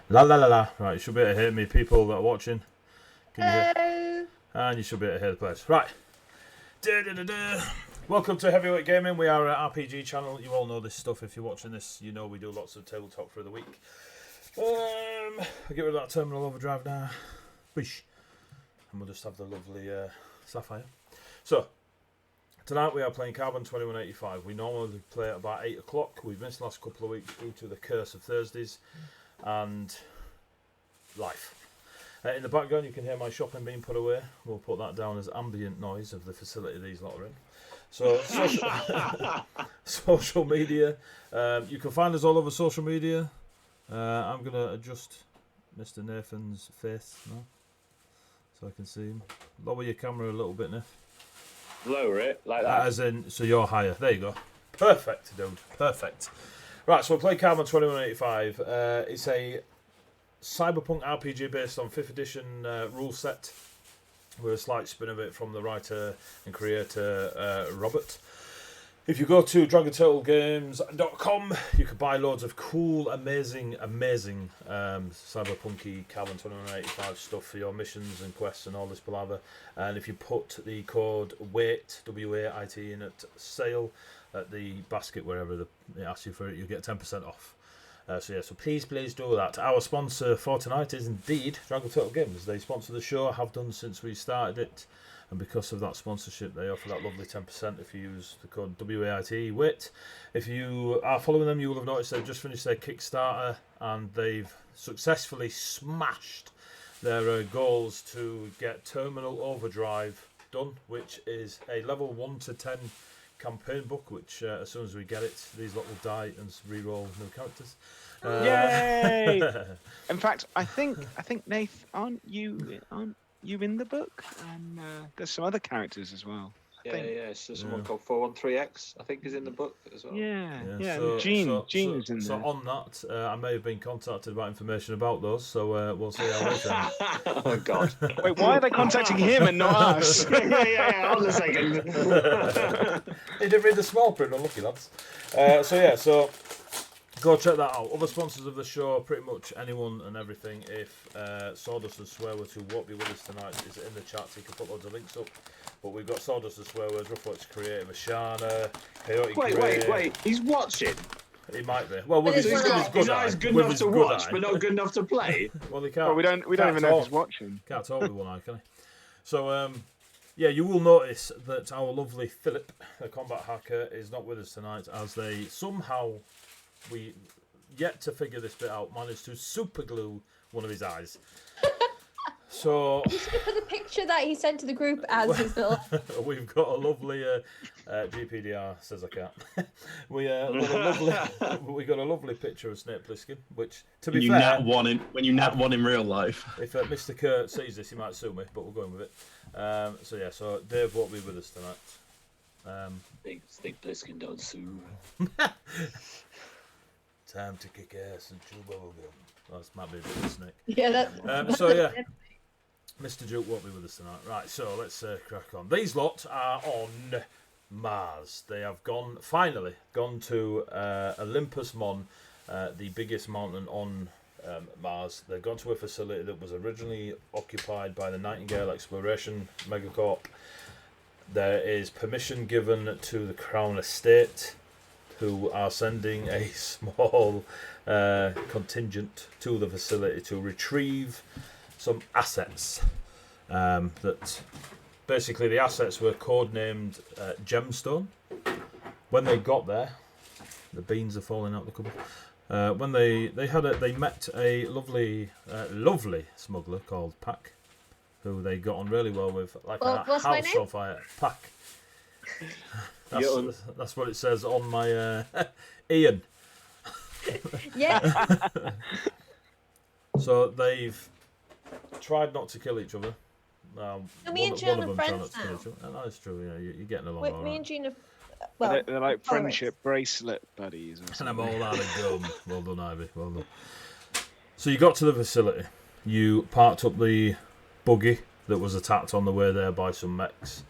La la la la. Right, you should be able to hear me, people that are watching. Can you hear? Hello. And you should be able to hear the place. Right. Welcome to Heavyweight Gaming. We are an RPG channel. You all know this stuff. If you're watching this, you know we do lots of tabletop through the week. I'll get rid of that terminal overdrive now. Bish. And we'll just have the lovely sapphire. So, tonight we are playing Carbon 2185. We normally play at about 8 o'clock. We've missed the last couple of weeks due to the curse of Thursdays and life. In the background you can hear my shopping being put away. We'll put that down as ambient noise of the facility these lot are in. So, social media. You can find us all over social media. I'm going to adjust Mr. Nathan's face now, so I can see him. Lower your camera a little bit, Nath. Lower it, like that. As in, so you're higher. There you go. Perfect, dude. Perfect. Right, so we'll play Carbon 2185. It's a cyberpunk RPG based on 5th edition rule set, with a slight spin of it from the writer and creator Robert. If you go to dragonturtlegames.com, you can buy loads of cool, amazing cyberpunky Carbon 2185 stuff for your missions and quests and all this palaver. And if you put the code WAIT, W-A-I-T, in at sale at the basket, wherever it asks you for it, you'll get 10% off. So please do that. Our sponsor for tonight is indeed Dragon Turtle Games. They sponsor the show, have done since we started it, and because of that sponsorship they offer that lovely 10% if you use the code WAIT. If you are following them, you will have noticed they've just finished their Kickstarter and they've successfully smashed their goals to get Terminal Overdrive done, which is a level 1 to 10 campaign book, which as soon as we get it, these lot will die and re-roll new characters. Yay! In fact, I think Nath, aren't you in the book? And there's some other characters as well. Yeah. So someone called 413X, I think, is in the book as well. Yeah. So, Gene is in so there. on that, I may have been contacted about information about those, so we'll see how later. Oh God! Wait, why are they contacting him and not us? yeah. Hold a second. He didn't read the small print, unlucky lads. So go check that out. Other sponsors of the show, pretty much anyone and everything. If Sawdust and Swearwords, who won't be with us tonight, is in the chat, so you can put loads of links up. But we've got Sawdust and Swearwords, Ruffworx Creative, Ashana, Chaotic Grey. Wait. He's watching. He might be. Well, with His his good eyes eye. good With enough his to good watch, eye. but not good enough to play. Well, he can't. Well, we don't even know if he's watching. Can't talk with one eye, can he? So, you will notice that our lovely Philip, the combat hacker, is not with us tonight, as they somehow, we yet to figure this bit out, managed to super glue one of his eyes. So You should have put the picture that he sent to the group as his little. we've got a lovely GPDR says I can't. we got a lovely picture of Snake Plissken, which, to be fair, when you nat one in real life. If Mr. Kurt sees this, he might sue me, but we're going with it. So Dave won't be with us tonight. Snake Plissken don't sue. Time to kick ass and chew bubblegum. That might be a bit of a snake. Yeah, that. Mr. Duke won't be with us tonight. Right, so let's crack on. These lot are on Mars. They have finally gone to Olympus Mon, the biggest mountain on Mars. They've gone to a facility that was originally occupied by the Nightingale Exploration Megacorp. There is permission given to the Crown Estate, who are sending a small contingent to the facility to retrieve some assets. That basically the assets were codenamed Gemstone. When they got there, the beans are falling out the cupboard. When they met a lovely smuggler called Pack, who they got on really well with, like a What's my house name? on fire. Pack. That's what it says on my Ian. Yeah. So they've tried not to kill each other. Me and Gene are friends now. That's true. Yeah, you're getting along all Me right. and Gene are. Well, They're like friendship bracelet buddies. Or And something. I'm all out of gum. Well done, Ivy. Well done. So you got to the facility. You parked up the buggy that was attacked on the way there by some mechs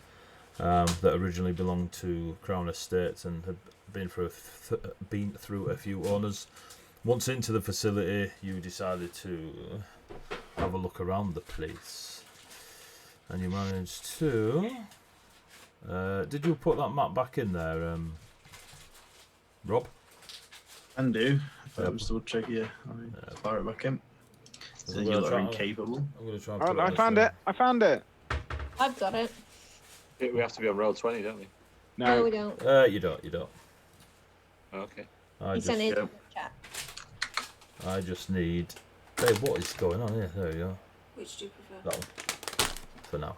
that originally belonged to Crown Estates and had been through a few owners. Once into the facility, you decided to have a look around the place, and you managed to. Did you put that map back in there, Rob? Can do. I'm still check. Yeah, I'll fire it back in. You are incapable. I'm gonna try. And Oh, I found it. I found it. I've got it. We have to be on roll 20, don't we? No, we No. don't. You don't. You don't. Okay. He sent it in the chat. I just need. Hey, what is going on here? There we go. Which do you prefer? That one. For now.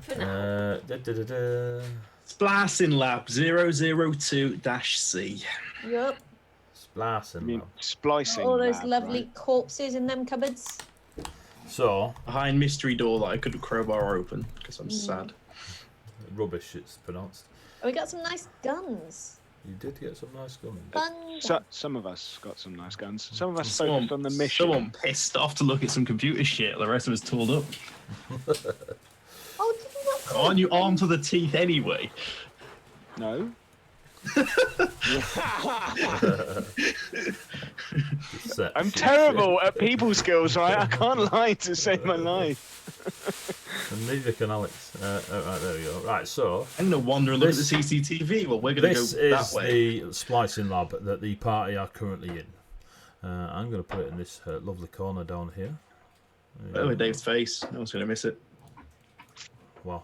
For now. Splicing Lab 002-C. Yup. Splicing. I mean, Lab. splicing. All those lab, lovely right? corpses in them cupboards. So Behind mystery door that I couldn't crowbar open because I'm sad. rubbish. It's pronounced. Oh, we got some nice guns. You did get some nice guns. Fun. Some of us got some nice guns. Some of us Someone, focused on the mission. someone pissed off to look at some computer shit. The rest of us tooled up. Oh, did you not see? Aren't you armed to the teeth anyway? No. I'm terrible at people skills, right? I can't lie to save my life. And neither can Alex. Right, there we go. Right, so I'm going to wander and look at the CCTV. Well, we're going to go this that is way. the splicing lab that the party are currently in. I'm going to put it in this lovely corner down here. Oh, with Dave's face. No one's going to miss it. Wow,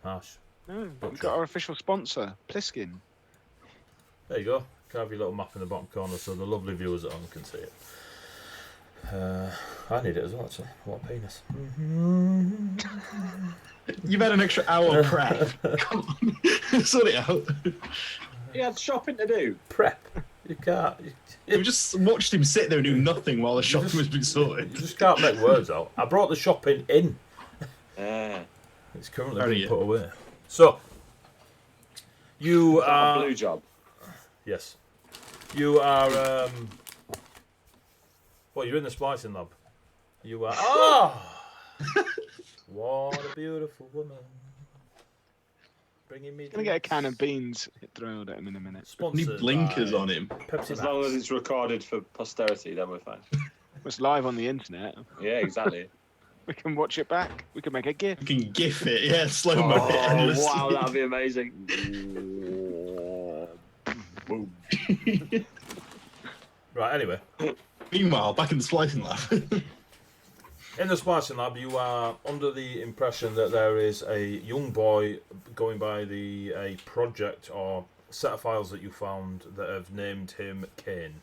harsh. No, we've got our official sponsor, Pliskin. There you go. Carve your little map in the bottom corner so the lovely viewers at home can see it. I need it as well, actually. What a penis. You've had an extra hour prep. Come on. Sort it out. You had shopping to do. Prep. You can't. You've just watched him sit there and do nothing while the shopping was being sorted. You just can't make words out. I brought the shopping in. Yeah. It's currently How do being you? put away. So, you A are. blue job. Yes. You are. Well, you're in the splicing lab. You are. Ah! What a beautiful woman. Bringing me. Gonna get a can of beans thrown at him in a minute. Sponsored Need blinkers by on him. Pepsi As long Max. as it's recorded for posterity, then we're fine. It's live on the internet. Yeah, exactly. We can watch it back. We can make a GIF. You can gif it, yeah, slow mo. Oh, wow, that'd be amazing. Boom. Right, anyway. Meanwhile, back in the splicing lab. In the splicing lab, you are under the impression that there is a young boy going by a project or set of files that you found that have named him Kane.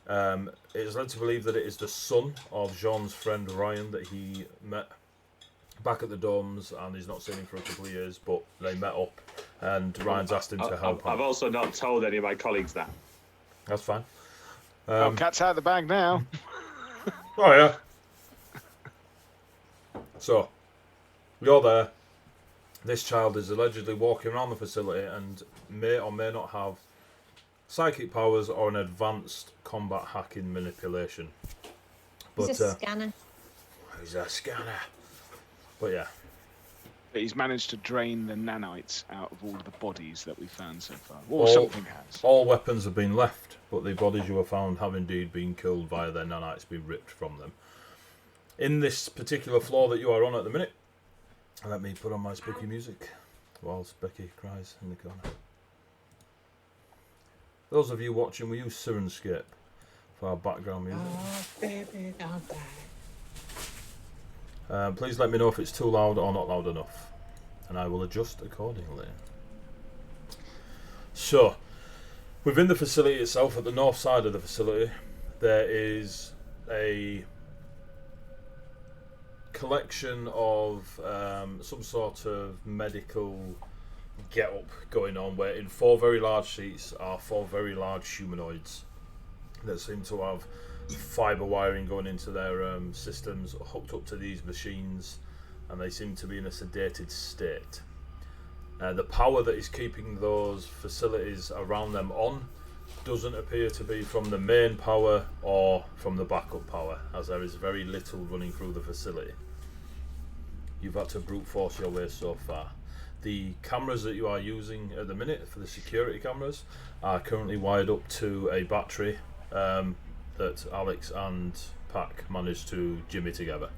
It is led to believe that it is the son of Jean's friend Ryan that he met back at the dorms, and he's not seen him for a couple of years, but they met up, and Ryan's asked him to help I've him. also not told any of my colleagues that. That's fine. Oh, cat's out of the bag now. Oh, yeah. So, you're there. This child is allegedly walking around the facility and may or may not have psychic powers or an advanced combat hacking manipulation. But, He's a scanner. He's a scanner. But yeah. But he's managed to drain the nanites out of all the bodies that we've found so far. Or something has. All weapons have been left, but the bodies you have found have indeed been killed via their nanites being ripped from them. In this particular floor that you are on at the minute, let me put on my spooky music whilst Becky cries in the corner. Those of you watching, we use Sirenscape for our background music. Oh, baby, don't die. Please let me know if it's too loud or not loud enough, and I will adjust accordingly. So, within the facility itself, at the north side of the facility, there is a collection of some sort of medical get-up going on, where in 4 very large seats are 4 very large humanoids that seem to have fibre wiring going into their systems hooked up to these machines, and they seem to be in a sedated state. The power that is keeping those facilities around them on doesn't appear to be from the main power or from the backup power, as there is very little running through the facility. You've had to brute force your way so far. The cameras that you are using at the minute for the security cameras are currently wired up to a battery that Alex and Pac managed to jimmy together?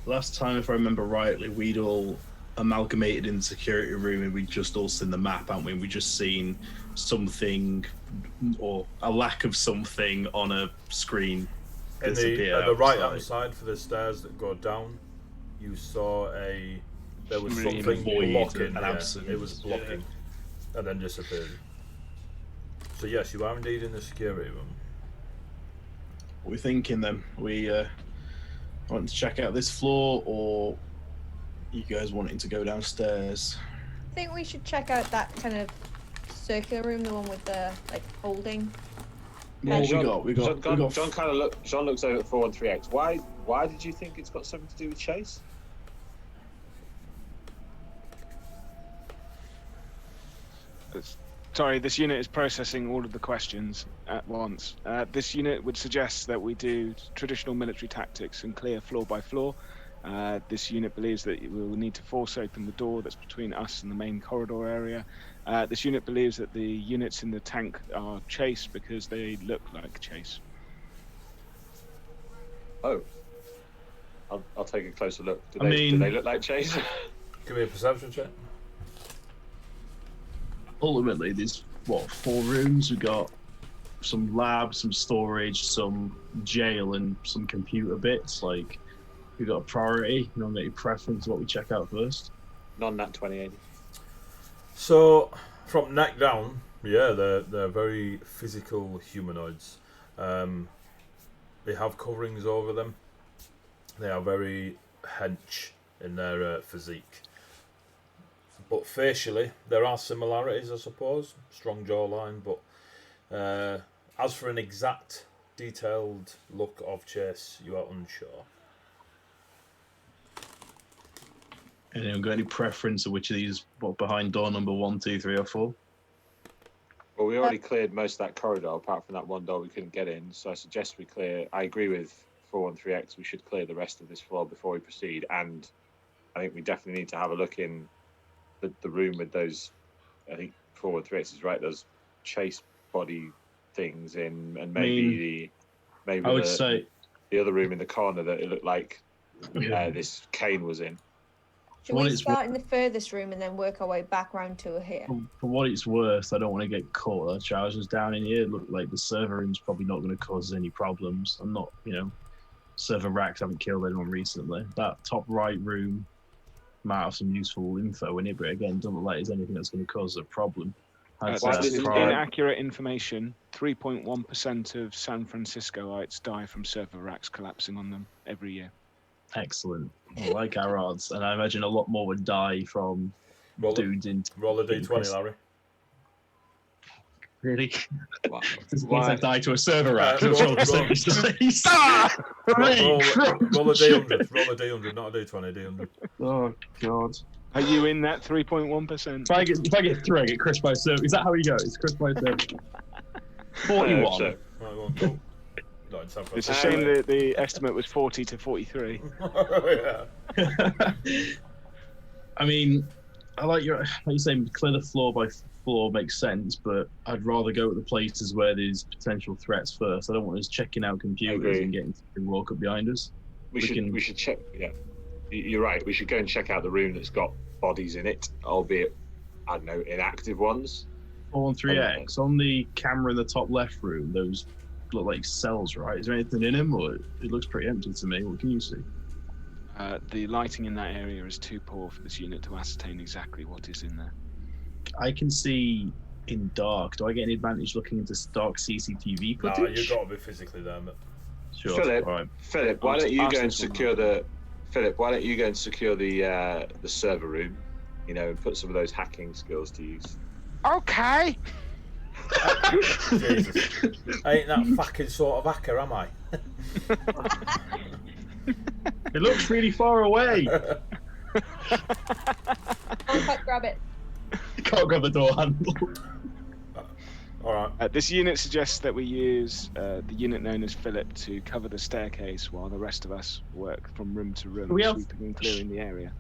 Last time, if I remember rightly, we'd all amalgamated in the security room and we'd just all seen the map, haven't we? We just seen something or a lack of something on a screen. At the right hand side for the stairs that go down, you saw there was something blocking. It was blocking, and then disappeared. So yes, you are indeed in the security room. What are we thinking then? We want to check out this floor, or you guys wanting to go downstairs? I think we should check out that kind of circular room, the one with the holding. Yeah, John, we got. John kind of John looks over at 413X. Why did you think it's got something to do with Chase? Sorry, this unit is processing all of the questions at once. This unit would suggest that we do traditional military tactics and clear floor by floor. This unit believes that we will need to force open the door that's between us and the main corridor area. This unit believes that the units in the tank are Chase because they look like Chase. Oh. I'll take a closer look. Do they look like Chase? Give me a perception check. Ultimately, there's 4 rooms. We've got some lab, some storage, some jail, and some computer bits. Like, we've got a priority. You know, got your preference what we check out first. Non-nat 2080. So, from neck down, yeah, they're very physical humanoids. They have coverings over them. They are very hench in their physique. But facially, there are similarities, I suppose. Strong jawline, but as for an exact, detailed look of Chase, you are unsure. Anyone got any preference of which of these, behind door number 1, 2, 3, or 4? Well, we already cleared most of that corridor, apart from that one door we couldn't get in. So I suggest we clear. I agree with 413X. We should clear the rest of this floor before we proceed, and I think we definitely need to have a look in the room with those. I think 413X is right. Those Chase body things in, and maybe I would say the other room in the corner that it looked like this Kane was in. Should we start in the furthest room and then work our way back round to here? For what it's worth, I don't want to get caught. The trousers down in here look like the server room's probably not going to cause any problems. I'm not, server racks haven't killed anyone recently. That top right room might have some useful info in it, but again, doesn't look like there's anything that's going to cause a problem. This is inaccurate information. 3.1% of San Franciscoites die from server racks collapsing on them every year. Excellent. I like our odds, and I imagine a lot more would die from dudes in. Roll a d20, Larry. Really? Why die to a server rack? Roll a d100. Roll a d100, not a d20. D100. Oh God. Are you in that 3.1%? If I get 3, I get crushed by server. Is that how we go? It's crushed by server. 41. Right, cool. It's a shame that the estimate was 40 to 43. Yeah. I mean, I like you saying clear the floor by floor makes sense, but I'd rather go to the places where there's potential threats first. I don't want us checking out computers and getting something walk up behind us. We should check. Yeah, you're right. We should go and check out the room that's got bodies in it, albeit I don't know, inactive ones. 413X on the camera in the top left room. Those look like cells, right? Is there anything in them, or it looks pretty empty to me? What can you see? The lighting in that area is too poor for this unit to ascertain exactly what is in there. I can see in dark. Do I get any advantage looking into dark CCTV footage? No, you've got to be physically there, mate. Sure. Philip, why don't you go and secure the server room? And put some of those hacking skills to use. Okay. Jesus. I ain't that fucking sort of hacker, am I? It looks really far away. I'll quite grab it. You can't grab the door handle. Alright. This unit suggests that we use the unit known as Philip to cover the staircase while the rest of us work from room to room, sweeping and clearing the area.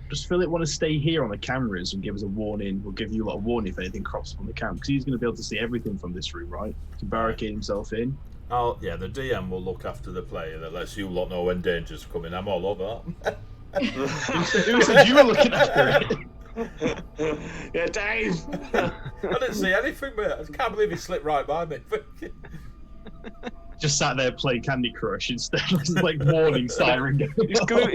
Does Philip want to stay here on the cameras and give us a warning? We'll give you a lot of warning if anything crops up on the cam, because he's going to be able to see everything from this room, right? He can barricade himself in. Yeah, the DM will look after the player. That lets you lot know when danger's coming. I'm all over that. Who said you were looking after it? Yeah, Dave. I didn't see anything, mate. I can't believe he slipped right by me. Just sat there playing Candy Crush instead. It's like warning siren.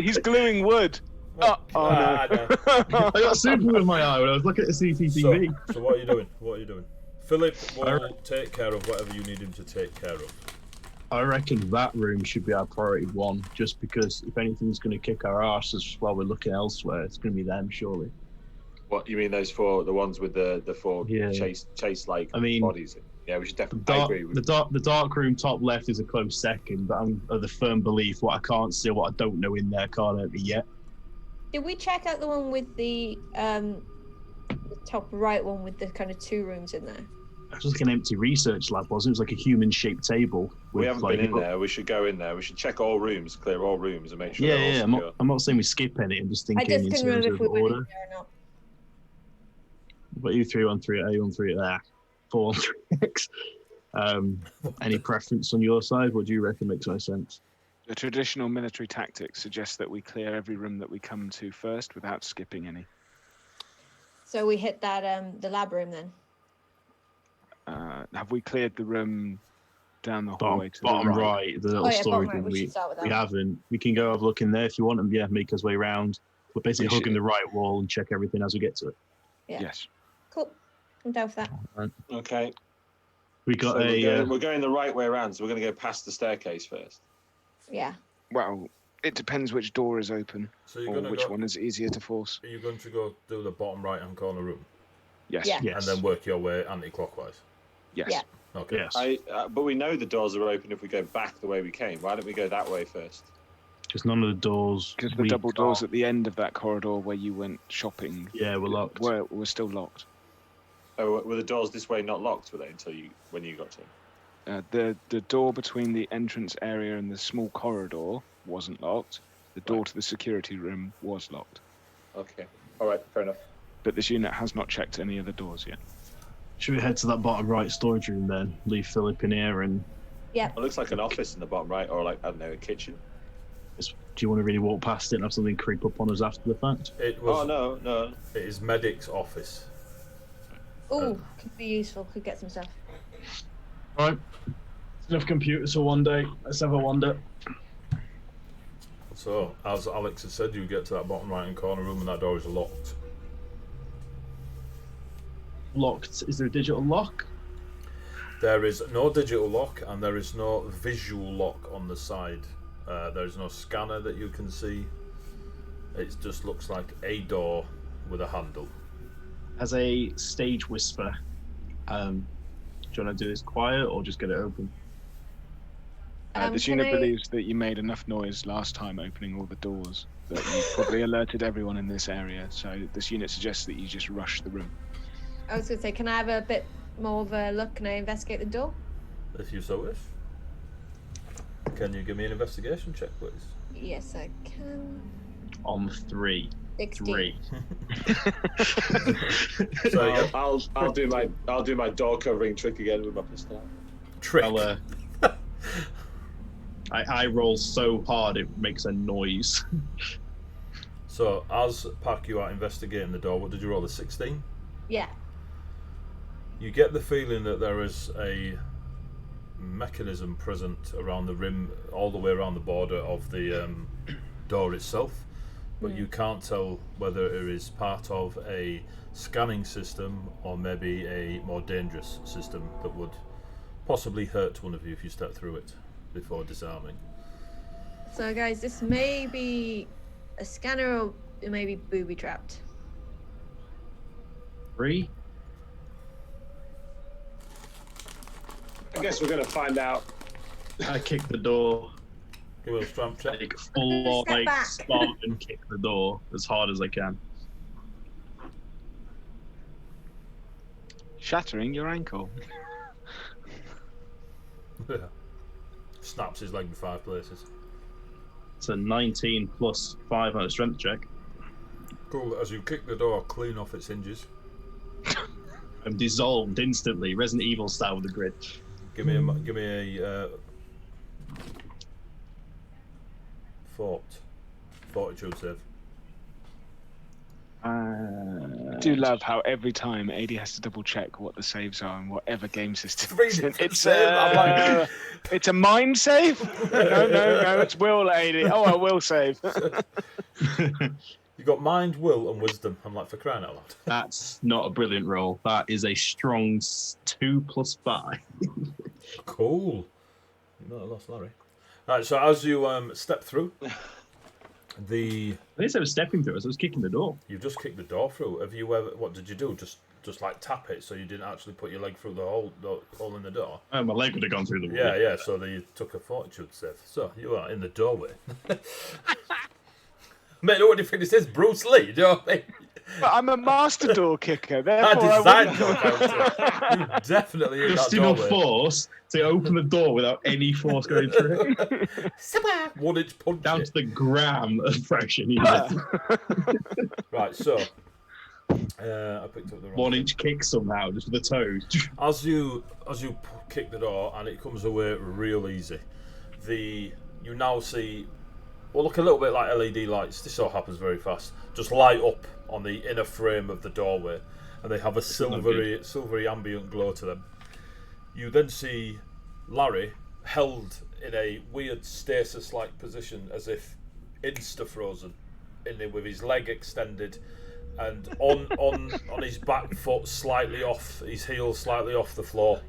He's gluing wood. Oh no! I got super in my eye when I was looking at the CCTV. So what are you doing? What are you doing? Philip will take care of whatever you need him to take care of. I reckon that room should be our priority one, just because if anything's going to kick our asses while we're looking elsewhere, it's going to be them, surely. What you mean? Those four, the ones with the four chase like bodies? Yeah, we should definitely. I agree. The dark room top left is a close second, but I'm of the firm belief what I can't see, what I don't know in there can't hurt me yet. Did we check out the one with the top right one with the kind of 2 rooms in there? It was like an empty research lab, wasn't it? It was like a human-shaped table. We haven't been in there. We should go in there. We should check all rooms, clear all rooms, and make sure. Yeah. I'm not saying we skip any. I'm just thinking in terms of order. There or not. But you 313 at A13 at there, 413X. Any preference on your side? What do you reckon makes most sense? The traditional military tactic suggests that we clear every room that we come to first without skipping any. So we hit that the lab room then. Have we cleared the room down the hallway to bottom the right? The little storage room. We haven't. We can go have a look in there if you want, and make our way around. We're basically hugging the right wall and check everything as we get to it. Yeah. Yes. Cool. I'm down for that. Right. Okay. We got we're going the right way around, so we're going to go past the staircase first. Yeah. Well, it depends which door is open, or which one is easier to force. Are you going to go do the bottom right-hand corner room? Yes. Yeah. And then work your way anti-clockwise? Yes. Yeah. Okay. Yes. But we know the doors are open if we go back the way we came. Why don't we go that way first? Because none of the doors. Because the double doors at the end of that corridor where you went shopping. Yeah, were locked. Were still locked. Oh, were the doors this way not locked? Were they when you got to them? The door between the entrance area and the small corridor wasn't locked. The door to the security room was locked. Okay. All right. Fair enough. But this unit has not checked any of the doors yet. Should we head to that bottom right storage room then? Leave Philip in here and... Yeah. It looks like an office in the bottom right, or like, I don't know, a kitchen. Do you want to really walk past it and have something creep up on us after the fact? Oh, no. It is Medic's office. Oh, could be useful. Could get some stuff. Right. Enough computers for one day. Let's have a wander. So, as Alex has said, you get to that bottom right-hand corner room and that door is locked. Locked. Is there a digital lock? There is no digital lock and there is no visual lock on the side. There is no scanner that you can see. It just looks like a door with a handle. As a stage whisper, do you want to do this quiet or just get it open? This unit believes that you made enough noise last time opening all the doors that you probably alerted everyone in this area. So this unit suggests that you just rush the room. I was going to say, can I have a bit more of a look? Can I investigate the door? If you so wish. Can you give me an investigation check, please? Yes, I can. On 3. 16. 3. So I'll do my door covering trick again with my pistol. Trick. I roll so hard it makes a noise. So as Pac, you are investigating the door. What did you roll? A 16? Yeah. You get the feeling that there is a mechanism present around the rim, all the way around the border of the door itself, but you can't tell whether it is part of a scanning system or maybe a more dangerous system that would possibly hurt one of you if you step through it before disarming. So guys, this may be a scanner or it may be booby trapped. 3. I guess we're gonna find out. I kick the door. Give us a strength check. Take full Spartan kick the door as hard as I can. Shattering your ankle. Snaps his leg in 5 places. It's a 19 plus 5 on a strength check. Cool. As you kick the door clean off its hinges. I'm dissolved instantly, Resident Evil style with the grid. Give me a fortitude save. I do love how every time AD has to double check what the saves are and whatever game system it's in. It's a mind save? No, it's will, AD. Oh, I will save. You got mind, will, and wisdom. I'm like, for crying out loud. That's not a brilliant roll. That is a strong 2 + 5. Cool. You know, I lost Larry. Right, so as you step through I didn't say I was stepping through, I was kicking the door. You just kicked the door through. Have you ever? What did you do? Just like tap it, so you didn't actually put your leg through the hole in the door. Oh, my leg would have gone through the wall. Yeah. So you took a fortitude save. So you are in the doorway. Mate, what do you think this is? Bruce Lee? Do you know what I mean? But I'm a master door kicker. I Therefore, designed your character. You definitely in that Just enough doorway. force to open the door without any force going through it. 1-inch punch. Down to the gram of friction. Right, so I picked up the wrong 1-inch kick somehow, just with the toes. As you kick the door and it comes away real easy, you now see what look a little bit like LED lights. This all happens very fast. Just light up on the inner frame of the doorway, and they have a silvery ambient glow to them. You then see Larry held in a weird stasis-like position, as if insta-frozen, with his leg extended, and on his back foot slightly off, his heel slightly off the floor,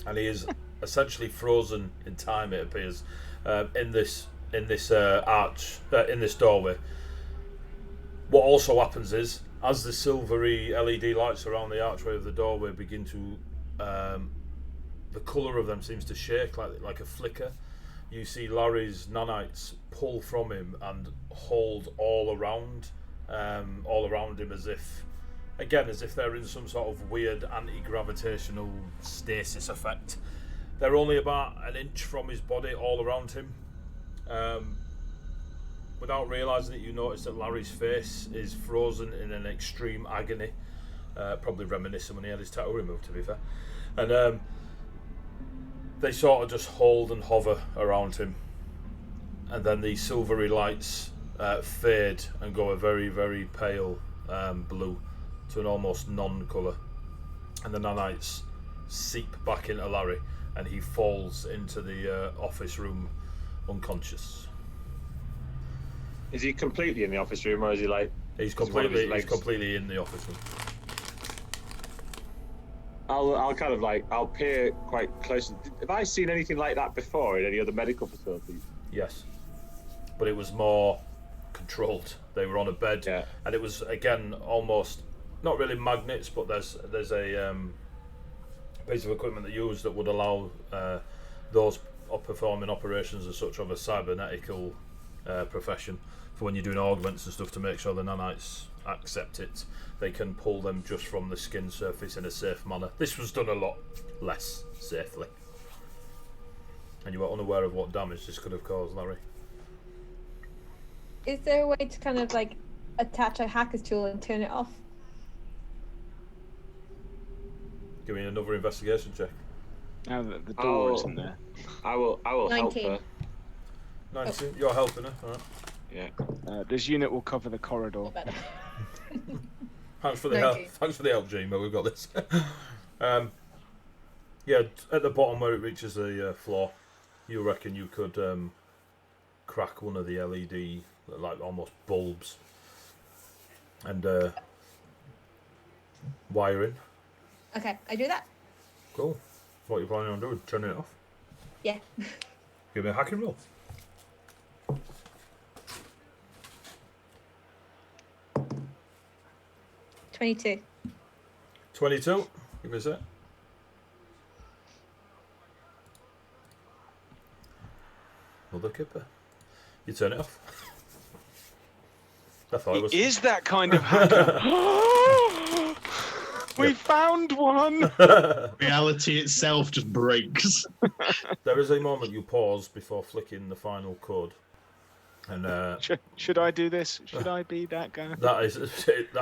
and he is essentially frozen in time. It appears in this arch, in this doorway. What also happens is, as the silvery LED lights around the archway of the doorway begin to, the colour of them seems to shake like a flicker. You see Larry's nanites pull from him and hold all around him, as if they're in some sort of weird anti-gravitational stasis effect. They're only about an inch from his body, all around him. Without realising it, you notice that Larry's face is frozen in an extreme agony, probably reminiscent when he had his tattoo removed, to be fair. And they sort of just hold and hover around him, and then the silvery lights fade and go a very, very pale blue to an almost non-colour, and the nanites seep back into Larry, and he falls into the office room unconscious. Is he completely in the office room, or is he like? He's completely in the office room. I'll peer quite close. Have I seen anything like that before in any other medical facilities? Yes, but it was more controlled. They were on a bed, Yeah. and it was again almost not really magnets, but there's a piece of equipment they use that would allow those performing operations as such of a cybernetical profession for when you're doing augments and stuff to make sure the nanites accept it. They can pull them just from the skin surface in a safe manner. This was done a lot less safely, and you were unaware of what damage this could have caused, Larry. Is there a way to kind of like attach a hacker's tool and turn it off? Give me another investigation check. Now that the door isn't there. I will help 19. her. 19. You're helping her. All right. Yeah. This unit will cover the corridor. Better. Thanks for the help. 19. Thanks for the help, Gene. But we've got this. Yeah, at the bottom where it reaches the floor, you reckon you could crack one of the LED, like almost bulbs, and wire in. Okay, I do that. Cool. What are you planning on doing? Turning it off? Yeah. Give me a hacking roll. $22. 22. Give me a sec. Mother kipper. You turn it off. I thought it was. He is that kind of hacker. We found one. Reality itself just breaks. There is a moment you pause before flicking the final code, And Should I do this? Should I be that guy? that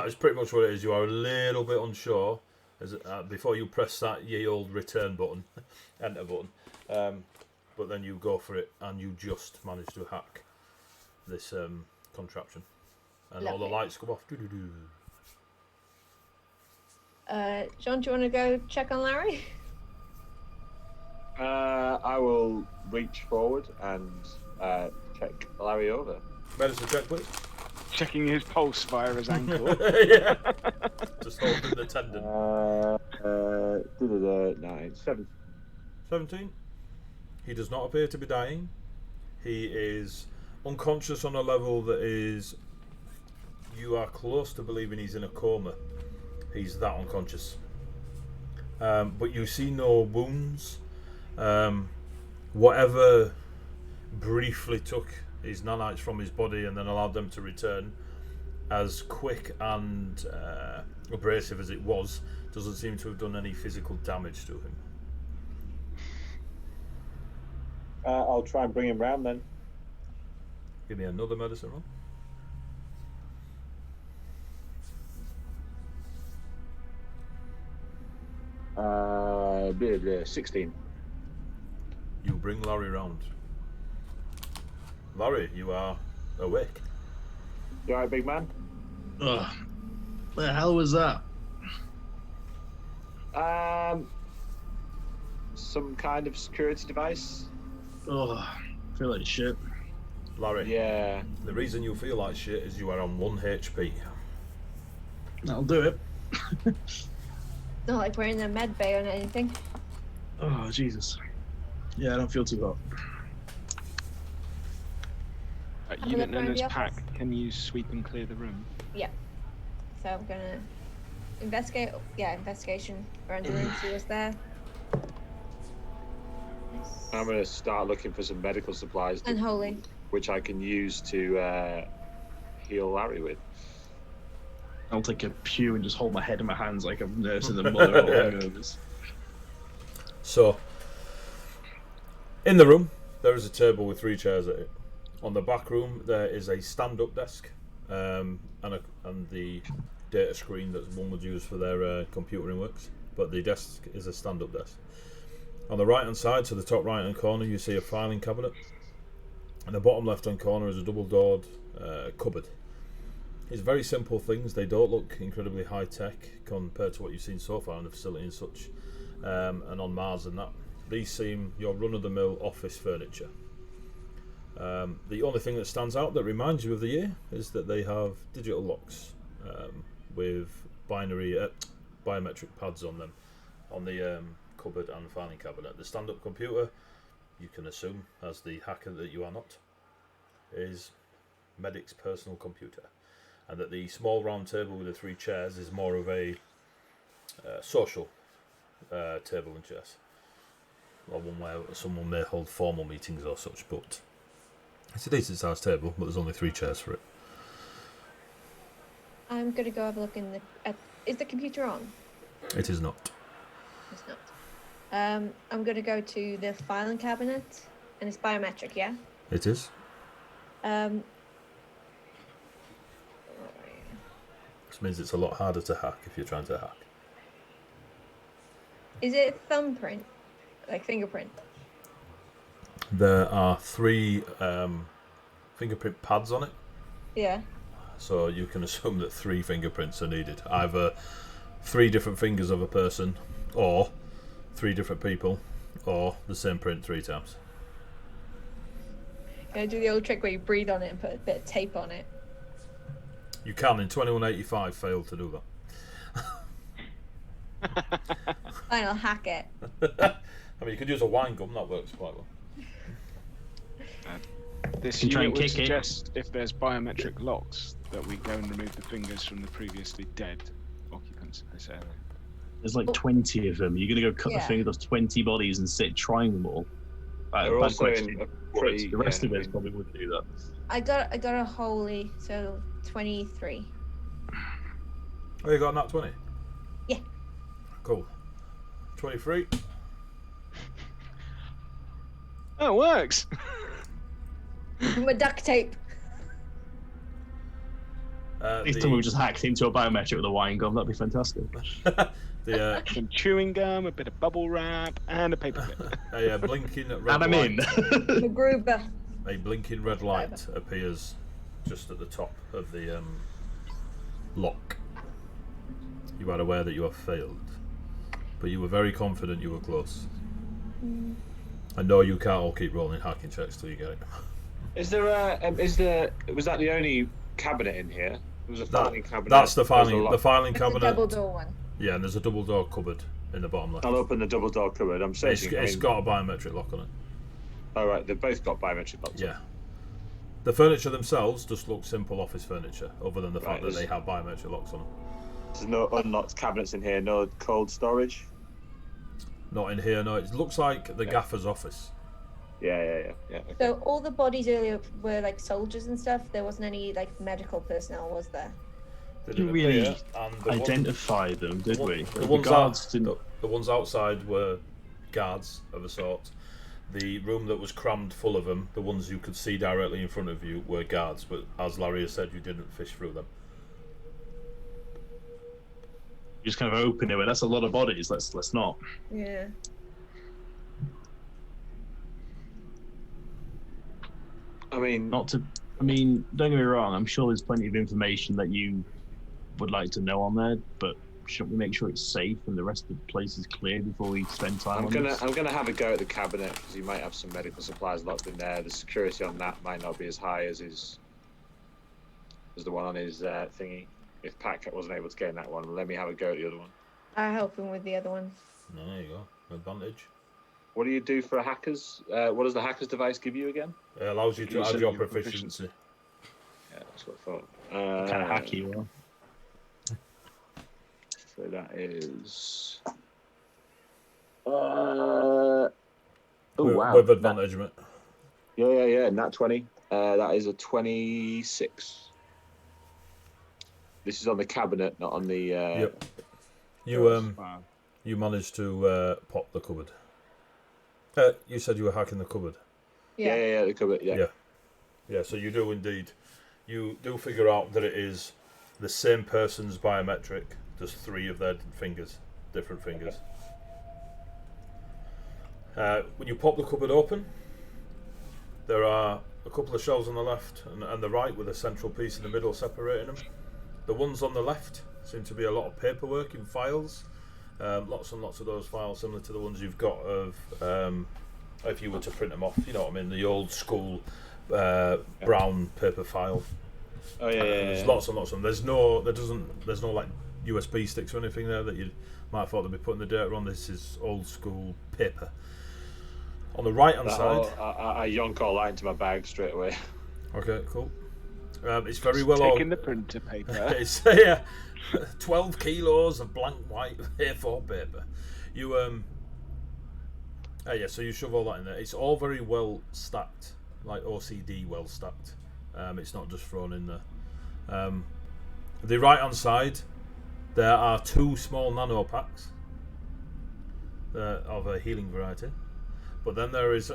is pretty much what it is. You are a little bit unsure before you press that ye old return button, enter button. But then you go for it, and you just manage to hack this contraption, and all the Lovely. lights go off. Doo-doo-doo. John, do you want to go check on Larry? I will reach forward and check Larry over. Medicine check, please. Checking his pulse via his ankle. Yeah. Just holding the tendon. 9, 7. 17. He does not appear to be dying. He is unconscious on a level that is... You are close to believing he's in a coma. He's that unconscious. But you see no wounds. Whatever briefly took his nanites from his body and then allowed them to return, as quick and abrasive as it was, doesn't seem to have done any physical damage to him. I'll try and bring him round then. Give me another medicine roll. 16. You bring Larry round. Larry, you are awake. You alright, big man? Ugh. The hell was that? Some kind of security device. Oh, I feel like shit. Larry, Yeah. the reason you feel like shit is you are on 1 HP. That'll do it. Not like we're in a med bay or anything. Oh, Jesus. Yeah, I don't feel too hot. Have a Unit look around known as the Pack office. can you sweep and clear the room? So I'm gonna investigate. Yeah, investigation around the room. See what's there. I'm going to start looking for some medical supplies Unholy. which I can use to heal Larry with. I'll take a pew and just hold my head in my hands like I'm nursing the mother or hangovers. So, in the room, there is a table with 3 chairs at it. On the back room, there is a stand-up desk and the data screen that one would use for their computering works. But the desk is a stand-up desk. On the right-hand side, to the top right-hand corner, you see a filing cabinet. And the bottom left-hand corner is a double-doored cupboard. It's very simple things. They don't look incredibly high-tech compared to what you've seen so far in the facility and such, and on Mars and that. These seem your run-of-the-mill office furniture. The only thing that stands out that reminds you of the year is that they have digital locks with biometric pads on them on the cupboard and filing cabinet. The stand-up computer, you can assume, as the hacker that you are not, is Medic's personal computer, and that the small round table with the 3 chairs is more of a social table and chairs, or one where someone may hold formal meetings or such, but it's a decent sized table, but there's only 3 chairs for it. I'm gonna go have a look in the. Is the computer on? It is not. It's not. I'm gonna go to the filing cabinet, and it's biometric, yeah. It is. This means it's a lot harder to hack if you're trying to hack. Is it thumbprint, like fingerprint? There are 3 fingerprint pads on it, Yeah. so you can assume that 3 fingerprints are needed. Either 3 different fingers of a person, or 3 different people, or the same print 3 times. Can I do the old trick where you breathe on it and put a bit of tape on it? You can, in 2185, fail to do that. Fine, I'll hack it. I mean, you could use a wine gum, that works quite well. This You try unit and would kick it. suggest if there's biometric locks that we go and remove the fingers from the previously dead occupants of this area. There's like 20 of them. You're going to go cut the Yeah. fingers off 20 bodies and sit trying them all? They're Bad also question. in a pretty, The rest of yeah, us probably wouldn't do that. I got a holy, so 23. Oh, you got a nat 20? Yeah. Cool. 23. Oh, it works! My duct tape. If someone just hacked into a biometric with a wine gum, that'd be fantastic. Some chewing gum, a bit of bubble wrap, and a paper clip. a blinking red And I'm light. in. MacGruber. A blinking red light appears just at the top of the lock. You are aware that you have failed, but you were very confident you were close. I know you can't all keep rolling hacking checks till you get it. Was that the only cabinet in here? There was a filing cabinet. That's the filing It's cabinet. a double door one. Yeah, and there's a double door cupboard in the bottom left. I'll open the double door cupboard. I'm searching. It's got a biometric lock on it. Oh right, they've both got biometric locks. Yeah. The furniture themselves just look simple office furniture, other than the fact that they have biometric locks on them. There's no unlocked cabinets in here. No cold storage. Not in here, no. It looks like the gaffer's office. Yeah. Okay. So all the bodies earlier were like soldiers and stuff. There wasn't any like medical personnel, was there? They Didn't really identify them, did we? The ones outside were guards of a sort. The room that was crammed full of them, the ones you could see directly in front of you, were guards. But as Larry has said, you didn't fish through them. You just kind of open it, but that's a lot of bodies. Let's not. Yeah. I mean, don't get me wrong. I'm sure there's plenty of information that you would like to know on there, but shouldn't we make sure it's safe and the rest of the place is clear before we spend time on this? I'm gonna have a go at the cabinet because you might have some medical supplies locked in there. The security on that might not be as high as the one on his thingy. If Pat wasn't able to get in that one, let me have a go at the other one. I help him with the other one. No, there you go. Advantage. What do you do for hackers? What does the hacker's device give you again? It allows you to add your proficiency. Yeah, that's what I thought. Kind of hacky, well. So that is. Oh wow! With advantage, mate. Yeah. Nat 20. That is a 26. This is on the cabinet, not on the. Yep. You managed to pop the cupboard. You said you were hacking the cupboard. Yeah, the cupboard. Yeah. So you do indeed. You do figure out that it is the same person's biometric. There's 3 of their fingers, different fingers. When you pop the cupboard open, there are a couple of shelves on the left and the right with a central piece in the middle separating them. The ones on the left seem to be a lot of paperwork in files. Lots and lots of those files similar to the ones you've got of if you were to print them off, you know what I mean, the old school brown paper file. Oh yeah. There's lots and lots of them. There's no like USB sticks or anything there that you might have thought they'd be putting the data on. This is old school paper. On the right hand side, I yonk all that into my bag straight away. Okay, cool. It's very well taking the printer paper. It's 12 kilos of blank white A4 paper. You so you shove all that in there. It's all very well stacked, like OCD well stacked. It's not just thrown in there. The right hand side, there are 2 small nano packs of a healing variety, but then there is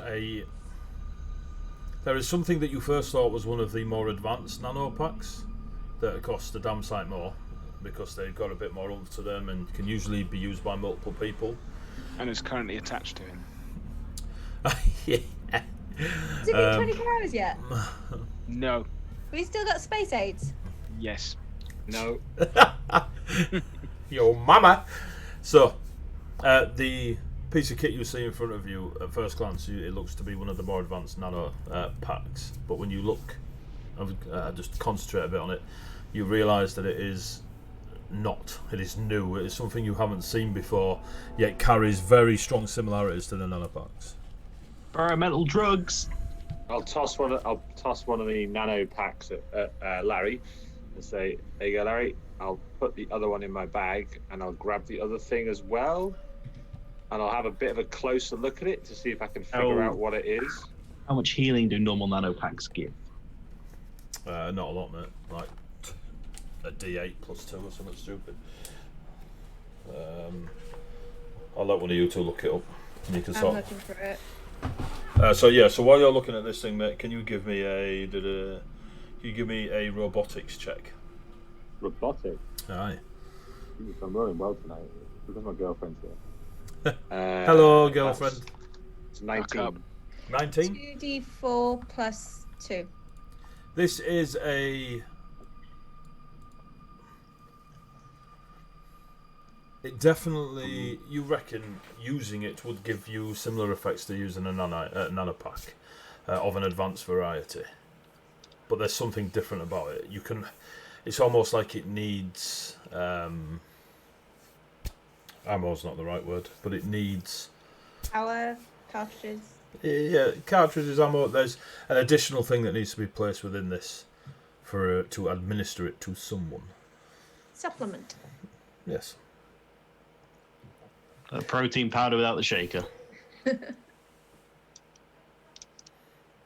something that you first thought was one of the more advanced nano packs that cost a damn sight more because they've got a bit more oomph to them and can usually be used by multiple people. And it's currently attached to him. Yeah. Has it been 24 hours yet? No. We still got space aids? Yes. No. Your mama. So, the piece of kit you see in front of you, at first glance, it looks to be one of the more advanced nano packs. But when you look, just concentrate a bit on it, you realise that it is not. It is new. It is something you haven't seen before, yet carries very strong similarities to the nano packs. Environmental drugs. I'll toss one of the nano packs at Larry and say, "There you go, Larry. I'll put the other one in my bag and I'll grab the other thing as well, and I'll have a bit of a closer look at it to see if I can figure out what it is." How much healing do normal nano packs give? Not a lot, mate. Like a D8 plus 2 or something stupid. I'll let one of you two look it up. And you can I'm looking for it. So while you're looking at this thing, mate, can you give me a robotics check? Robotic. Aye. I'm rolling well tonight because my girlfriend's here. Hello, girlfriend. It's 19. 19. 2d4 plus 2. This is a. It definitely, you reckon, using it would give you similar effects to using a nanopack of an advanced variety. But there's something different about it. You can. It's almost like it needs. Ammo's not the right word, but it needs. Power cartridges. Yeah, cartridges, ammo. There's an additional thing that needs to be placed within this for to administer it to someone. Supplement. Yes. A protein powder without the shaker.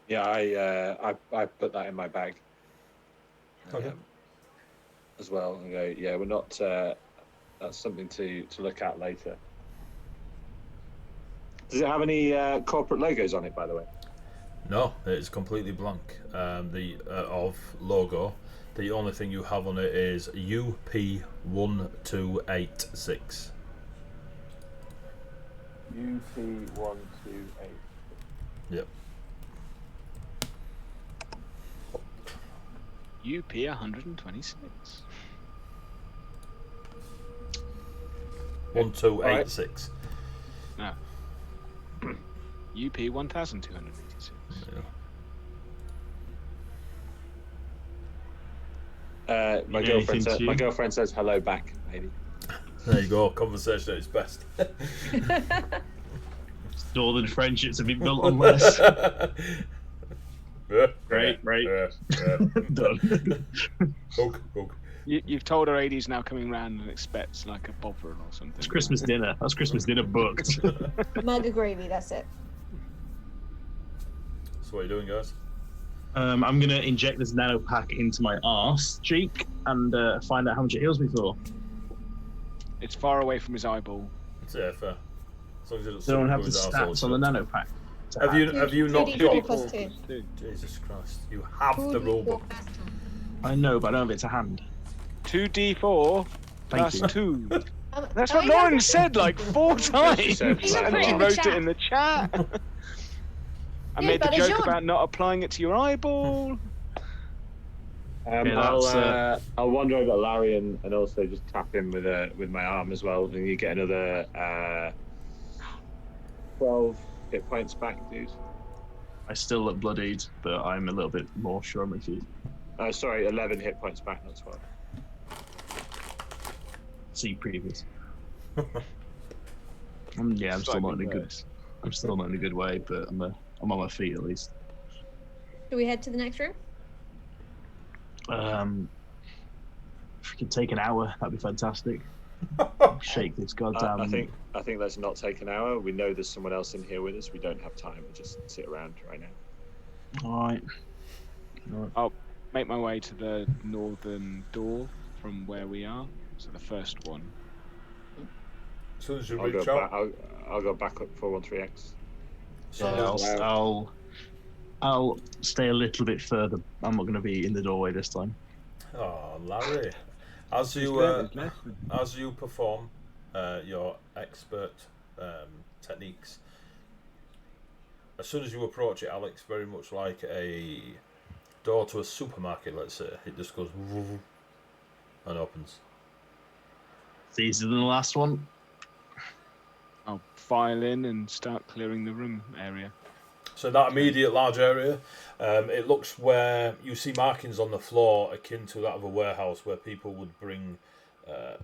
Yeah, I put that in my bag. Okay. As well, and go. Yeah, we're not. That's something to look at later. Does it have any corporate logos on it, by the way? No, it's completely blank. The of logo. The only thing you have on it is UP1286. UP128. Yep. UP 126. 1286. No. UP 1286. Yeah. My girlfriend says hello back, maybe. There you go. Conversation at its best. Northern friendships have been built on less. Right. Done. Hook. You've told her AD's now coming round and expects like a bovril or something. It's Christmas dinner. That's Christmas dinner booked. Mug of gravy, that's it. So what are you doing, guys? I'm going to inject this nano pack into my arse cheek and find out how much it heals me for. It's far away from his eyeball. Yeah, fair. As long as it doesn't Don't have go the with stats on the nano pack. Have you not 2d4 got? plus 2. Jesus Christ! You have the rule book. I know, but I don't know if it's a hand. 2d4 Thank plus you. 2. Oh, That's oh, what yeah. Lauren said like 4 times. She said He's that. And she in the wrote chat. it in the chat. I Yeah, made the but it's joke yours. about not applying it to your eyeball. I'll wander over to Larry and also just tap him with my arm as well, and you get another 12 hit points back, dude. I still look bloodied, but I'm a little bit more sure on my feet. Sorry, 11 hit points back, not 12. See previous. I'm still Slightly not in a good. worse. I'm still not in a good way, but I'm on my feet at least. Do we head to the next room? If we could take an hour, that'd be fantastic. Shake this goddamn. I think let's not take an hour. We know there's someone else in here with us. We don't have time to just sit around right now. All right. I'll make my way to the northern door from where we are. So the first one. As soon as you I'll reach go out. back. I'll go back up 413X. Yeah, I'll stay a little bit further. I'm not going to be in the doorway this time. Oh, Larry. As you perform your expert techniques, as soon as you approach it, Alex, very much like a door to a supermarket, let's say, it just goes and opens. It's easier than the last one. I'll file in and start clearing the room area. So that immediate large area, it looks where you see markings on the floor akin to that of a warehouse where people would bring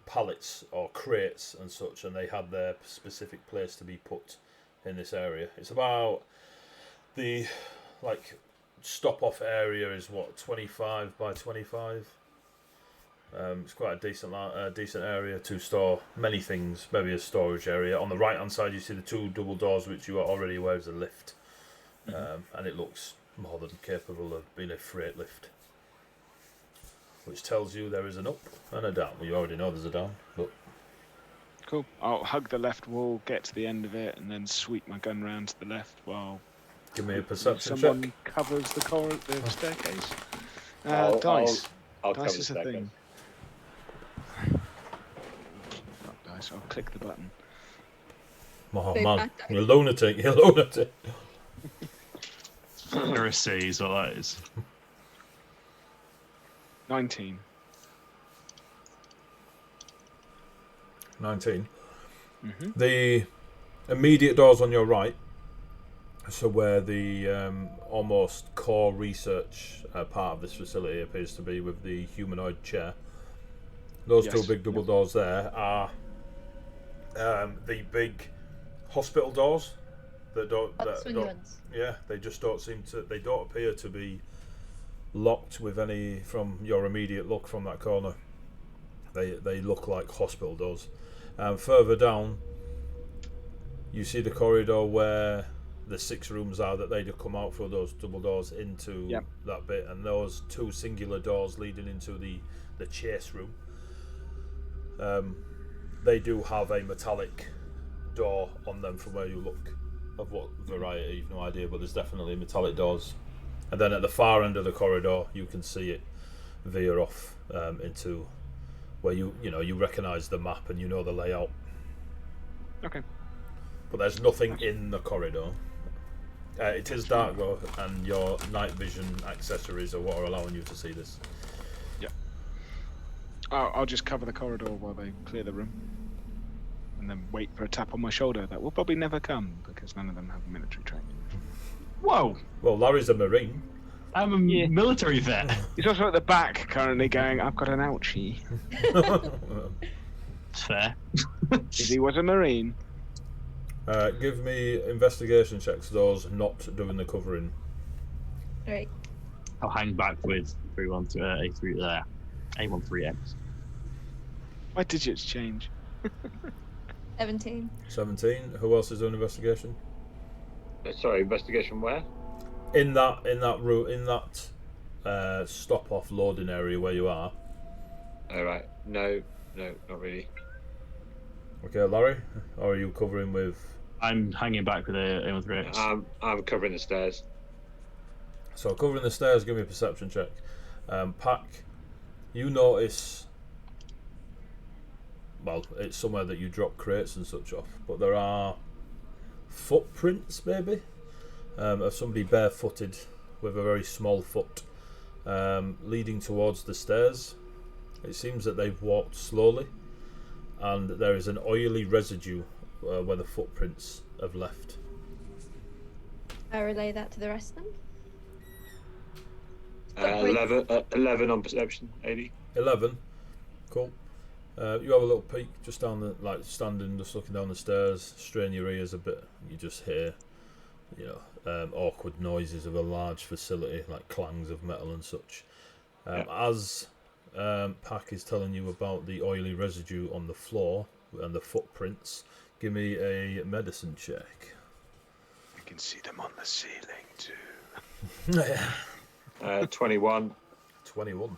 pallets or crates and such, and they had their specific place to be put in this area. It's about the stop-off area is what, 25 by 25. It's quite a decent area to store many things, maybe a storage area. On the right-hand side, you see the 2 double doors, which you are already aware is a lift. And it looks more than capable of being a freight lift, which tells you there is an up and a down. Well, you already know there's a down, but Cool. I'll hug the left wall, get to the end of it, and then sweep my gun round to the left while give me a perception someone check. covers the staircase. I'll Dice. cover Dice the is a staircase. thing. I? So I'll click the button. Oh Big man, bad dice. you're a lunatic. You're a lunatic. Heresy is what that is. 19. 19. Mm-hmm. The immediate doors on your right, so where the almost core research part of this facility appears to be with the humanoid chair, those two Yes. big double doors there are the big hospital doors that don't, Oh, the swingy ones. yeah, they just don't seem to, they don't appear to be locked with any from your immediate look from that corner. They look like hospital doors. Further down, you see the corridor where the 6 rooms are that they'd have come out through those double doors into Yep. that bit, and those 2 singular doors leading into the chase room. They do have a metallic door on them from where you look. Of what variety, you've no idea, but there's definitely metallic doors. And then at the far end of the corridor, you can see it veer off into where you recognise the map and you know the layout. Okay. But there's nothing in the corridor. It is dark though, and your night vision accessories are what are allowing you to see this. I'll just cover the corridor while they clear the room. And then wait for a tap on my shoulder that will probably never come because none of them have military training. Whoa! Well, Larry's a Marine. I'm a military vet. He's also at the back currently going, I've got an ouchie. It's fair. If he was a Marine. Give me investigation checks, those not doing the covering. Right. I'll hang back with A13X. My digits change. 17. 17. Who else is doing investigation? Sorry, investigation where? In that room, in that stop off loading area where you are. All right. No, not really. Okay, Larry, or are you covering with? I'm hanging back with A13X. I'm covering the stairs. So covering the stairs. Give me a perception check. Pack, you notice. Well, it's somewhere that you drop crates and such off, but there are footprints, maybe, of somebody barefooted with a very small foot, leading towards the stairs. It seems that they've walked slowly, and there is an oily residue where the footprints have left. I relay that to the rest of them. 11 on perception, 80. 11. Cool. You have a little peek just down the, standing, just looking down the stairs, strain your ears a bit. You just hear, awkward noises of a large facility, like clangs of metal and such. As Pack is telling you about the oily residue on the floor and the footprints, give me a medicine check. You can see them on the ceiling too. 21. 21.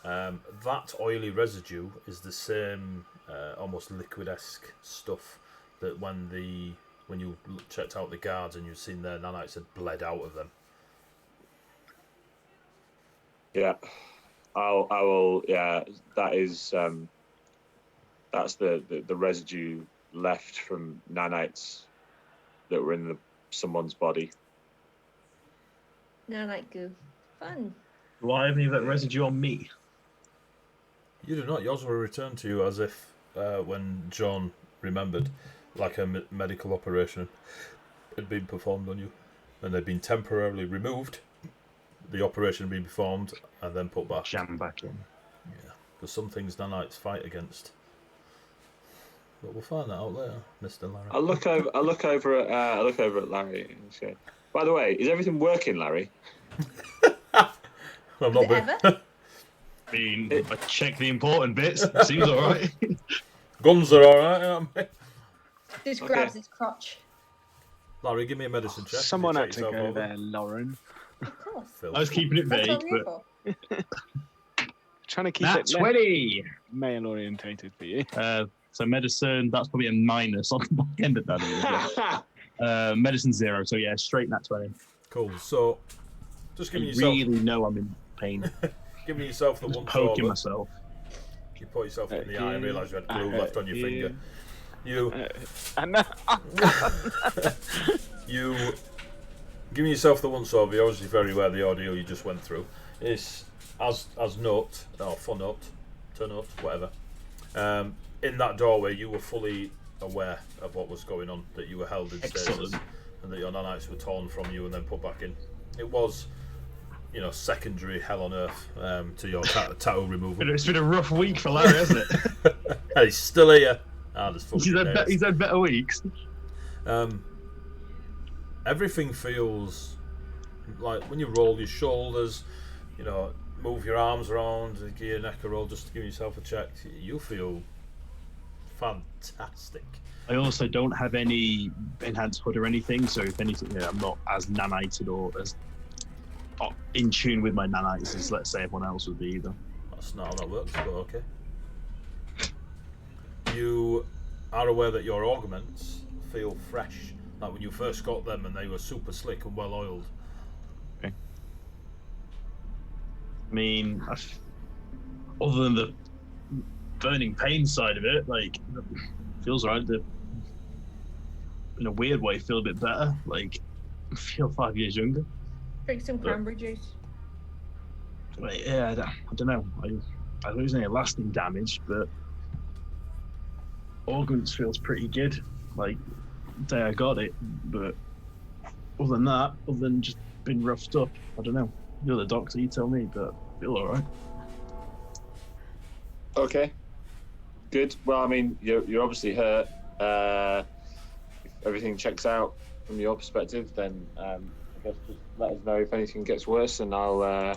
That oily residue is the same almost liquid-esque stuff that when you checked out the guards and you've seen their nanites had bled out of them. Yeah, I will. Yeah, that is. That's the residue left from nanites that were in someone's body. Nanite goo. Fun. Do I have any of that residue on me? You do not. Yours were returned to you as if when John remembered, like a medical operation had been performed on you, and they'd been temporarily removed. The operation had been performed and then put back. Jam back in. Yeah, because some things nanites fight against. But we'll find that out later, Mr. Larry. I look over at Larry. And say, by the way, is everything working, Larry? I'm not Ever? I check the important bits. Seems alright. Guns are alright, aren't they? Just grabs his crotch. Larry, give me a medicine check. Someone You had check to yourself go over. there, Lauren. Of course. Phil. I was keeping it That's vague, what I'm here but for. Trying to keep Nat it 20. male orientated for you. So medicine, that's probably a minus on the back end of that. Medicine 0, so yeah, straight Nat 20. Cool. So, just I giving yourself, really know I'm in pain. giving yourself the Just once poking over. myself. You put yourself in the eye and realise you had glue left on your finger. You giving yourself the once over. You're obviously very aware of the ordeal you just went through. Is as note or for note, to note, whatever. In that doorway, you were fully aware of what was going on. That you were held in stasis, and that your nanites were torn from you and then put back in. It was, secondary hell on earth to your tattoo removal. It's been a rough week for Larry, hasn't it? And he's still here. He's had better weeks. Everything feels like when you roll your shoulders, move your arms around, give your neck a roll just to give yourself a check. You feel fantastic. I also don't have any enhanced HUD or anything, so if anything, I'm not as nanited or as in tune with my nanites as, let's say, everyone else would be either. That's not how that works, but okay. You are aware that your augments feel fresh, like when you first got them and they were super slick and well oiled. Okay. I mean, other than the burning pain side of it, like, feels right. In a weird way, feel a bit better. Like, feel 5 years younger. Drink some cranberry juice. But yeah, I don't know. I lose any lasting damage, but augments feels pretty good. Like, the day I got it, but other than that, other than just being roughed up, I don't know. You're the doctor, you tell me, but I feel alright. Okay. Good. Well, I mean, you're obviously hurt. If everything checks out from your perspective, then I guess just let us know if anything gets worse, and I'll.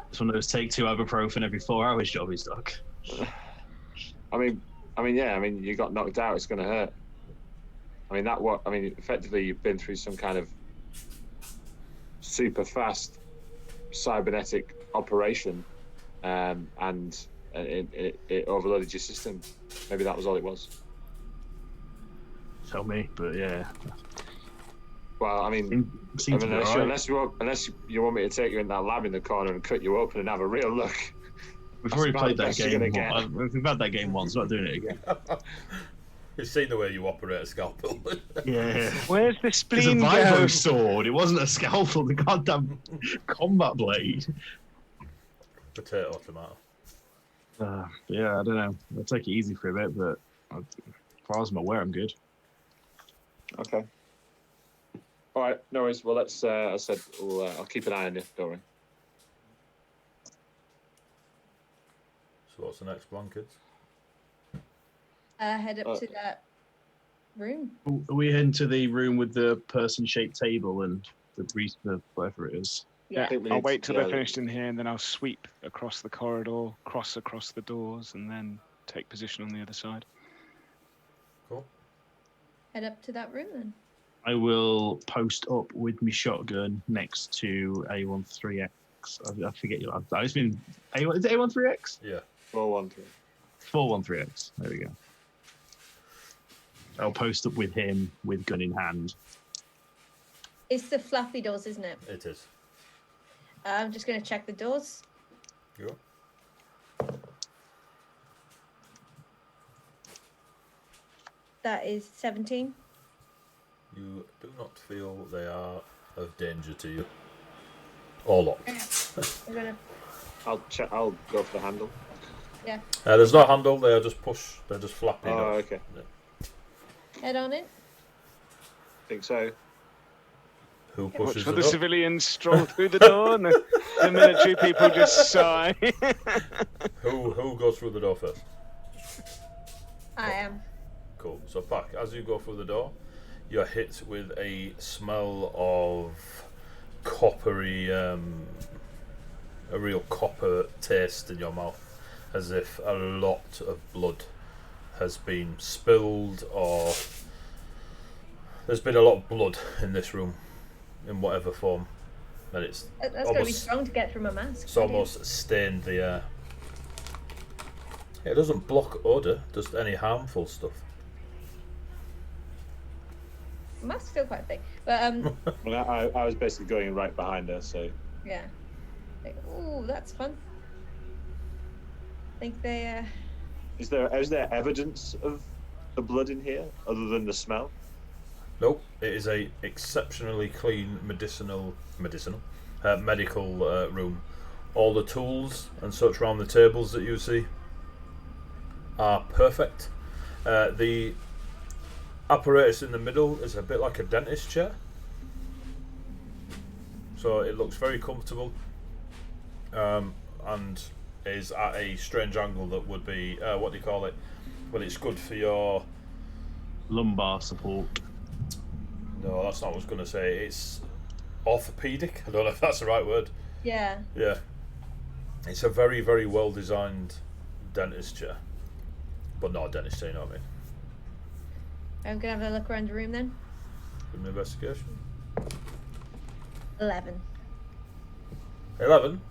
It's one of those take 2 ibuprofen every 4 hours jobbies, Doc. I mean, yeah. I mean, you got knocked out. It's going to hurt. Effectively, you've been through some kind of super fast cybernetic operation, and it overloaded your system. Maybe that was all it was. Tell me, but yeah. Well, unless you want me to take you in that lab in the corner and cut you open and have a real look. We've already played that game. We've had that game once. Not doing it again. You've seen the way you operate a scalpel. Yeah. Where's the spleen? It's a vibro sword. It wasn't a scalpel. The goddamn combat blade. Potato, tomato. Yeah, I don't know. I'll take it easy for a bit, but as far as I'm aware, I'm good. Okay. All right, no worries. Well, let's. I said I'll keep an eye on you. Don't worry. So what's the next plan, kids? Head up to that room. Are we heading to the room with the person-shaped table and the whatever it is? Yeah, I'll wait till they're finished in here, and then I'll sweep across the corridor, cross across the doors, and then take position on the other side. Cool. Head up to that room then. I will post up with my shotgun next to A13X. I forget your. It's been is it A13X? Yeah. 413. 413X. There we go. I'll post up with him with gun in hand. It's the flappy doors, isn't it? It is. I'm just going to check the doors. Go. That is 17. You do not feel they are of danger to you. Or locked. I'm gonna... I'll check. I'll go for the handle. Yeah. There's no handle. They are just push. They're just flapping. Oh, okay. Yeah. Head on in. Think so. Who Watch pushes for it the up? civilians stroll through the door, and the military people just sigh. Who goes through the door first? I am. Cool. So, Pac, as you go through the door, you're hit with a smell of coppery, a real copper taste in your mouth, as if a lot of blood has been spilled, or there's been a lot of blood in this room, in whatever form, and it's That's going to be strong to get from a mask. It's almost stained the air. It doesn't block odour, just any harmful stuff. The mask's still quite thick, but Well, I was basically going right behind her, so. yeah. Like, ooh, that's fun. think they. Is there evidence of the blood in here other than the smell? Nope. It is a exceptionally clean medical room. All the tools and such around the tables that you see are perfect. The apparatus in the middle is a bit like a dentist chair, so it looks very comfortable, and is at a strange angle that would be what do you call it? Well, it's good for your Lumbar support. No, that's not what I was going to say. It's orthopedic. I don't know if that's the right word. Yeah. Yeah. It's a very, very well designed dentist chair, but not a dentist chair, you know what I mean? I'm gonna have a look around the room then. Give me an investigation. 11. 11.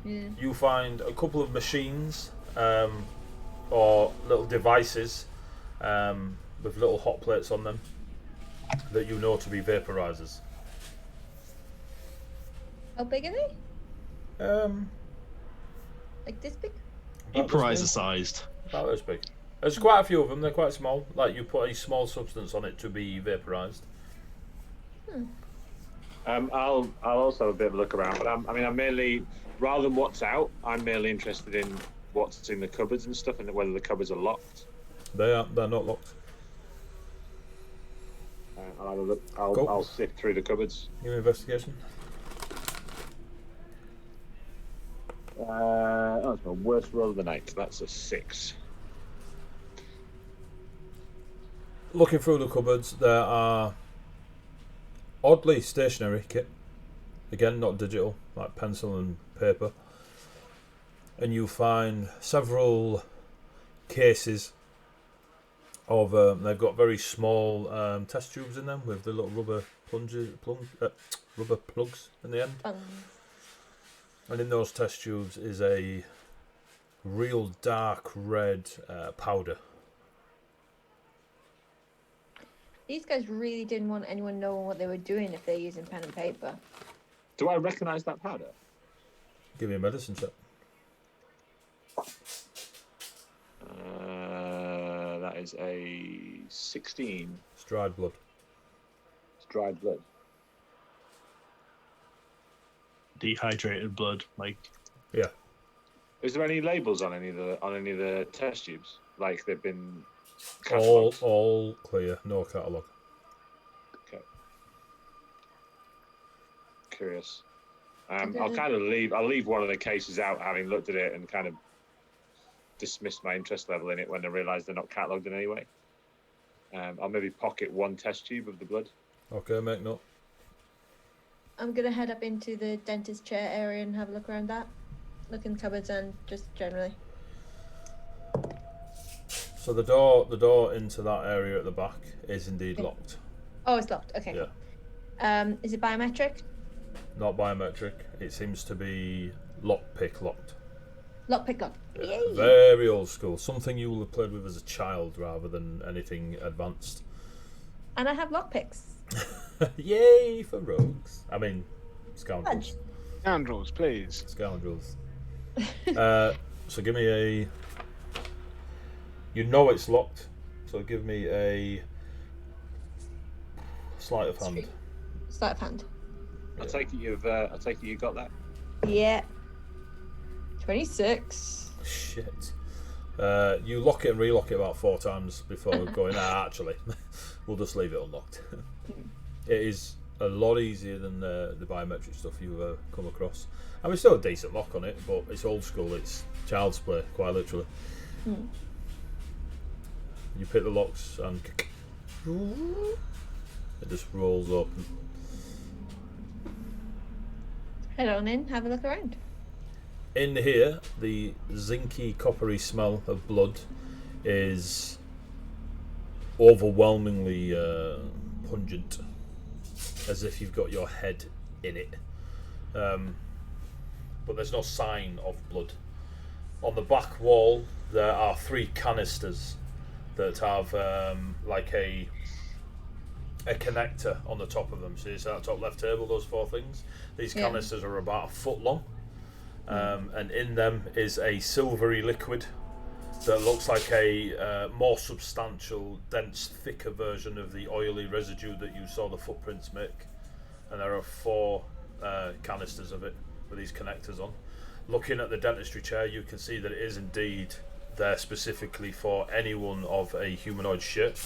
Yeah. You find a couple of machines or little devices with little hot plates on them that you know to be vaporizers. How big are they? Like this big? Vaporizer sized. About this big. There's quite a few of them. They're quite small. Like you put a small substance on it to be vaporized. I'll also have a bit of a look around, but I'm mainly, rather than what's out, I'm mainly interested in what's in the cupboards and stuff, and whether the cupboards are locked. They're not locked. I'll have a look. I'll sift through the cupboards. Give me an investigation. That's my worst roll of the night. That's a 6. Looking through the cupboards, there are oddly stationary kit. Again, not digital, like pencil and paper. And you find several cases of they've got very small test tubes in them with the little rubber plugs in the end. And in those test tubes is a real dark red powder. These guys really didn't want anyone knowing what they were doing if they're using pen and paper. Do I recognise that powder? Give me a medicine check. That is a 16. It's dried blood. It's dried blood. Dehydrated blood, like. Yeah. Is there any labels on any of the test tubes? Like they've been catalogued? All clear, no catalogue. Okay. Curious. I'll leave one of the cases out, having looked at it and kind of dismissed my interest level in it when I realised they're not catalogued in any way. I'll maybe pocket one test tube of the blood. Okay, make note. I'm gonna head up into the dentist chair area and have a look around that. Look in the cupboards and just generally. So the door into that area at the back is indeed locked. Oh, it's locked. Okay. Yeah. Is it biometric? Not biometric. It seems to be lockpick locked. Lockpick locked. Yeah. Yay! Very old school. Something you will have played with as a child rather than anything advanced. And I have lockpicks. Yay for rogues. I mean, scoundrels. Scoundrels, please. Scoundrels. So give me a... You know it's locked, so give me a sleight of hand. Sleight of hand. I take it you got that. Yeah. 26. Shit. You lock it and relock it about 4 times before going, actually, we'll just leave it unlocked. It is a lot easier than the biometric stuff you've ever come across. I mean, still a decent lock on it, but it's old school, it's child's play, quite literally. You pick the locks and it just rolls open. Head on in, have a look around. In here, the zinky, coppery smell of blood is overwhelmingly pungent, as if you've got your head in it. But there's no sign of blood. On the back wall, there are 3 canisters that have like a connector on the top of them. So you see that top left table, those 4 things. These canisters are about 1 foot long. and in them is a silvery liquid that looks like a more substantial, dense, thicker version of the oily residue that you saw the footprints make. And there are 4 canisters of it with these connectors on. Looking at the dentistry chair, you can see that it is indeed there specifically for anyone of a humanoid shape.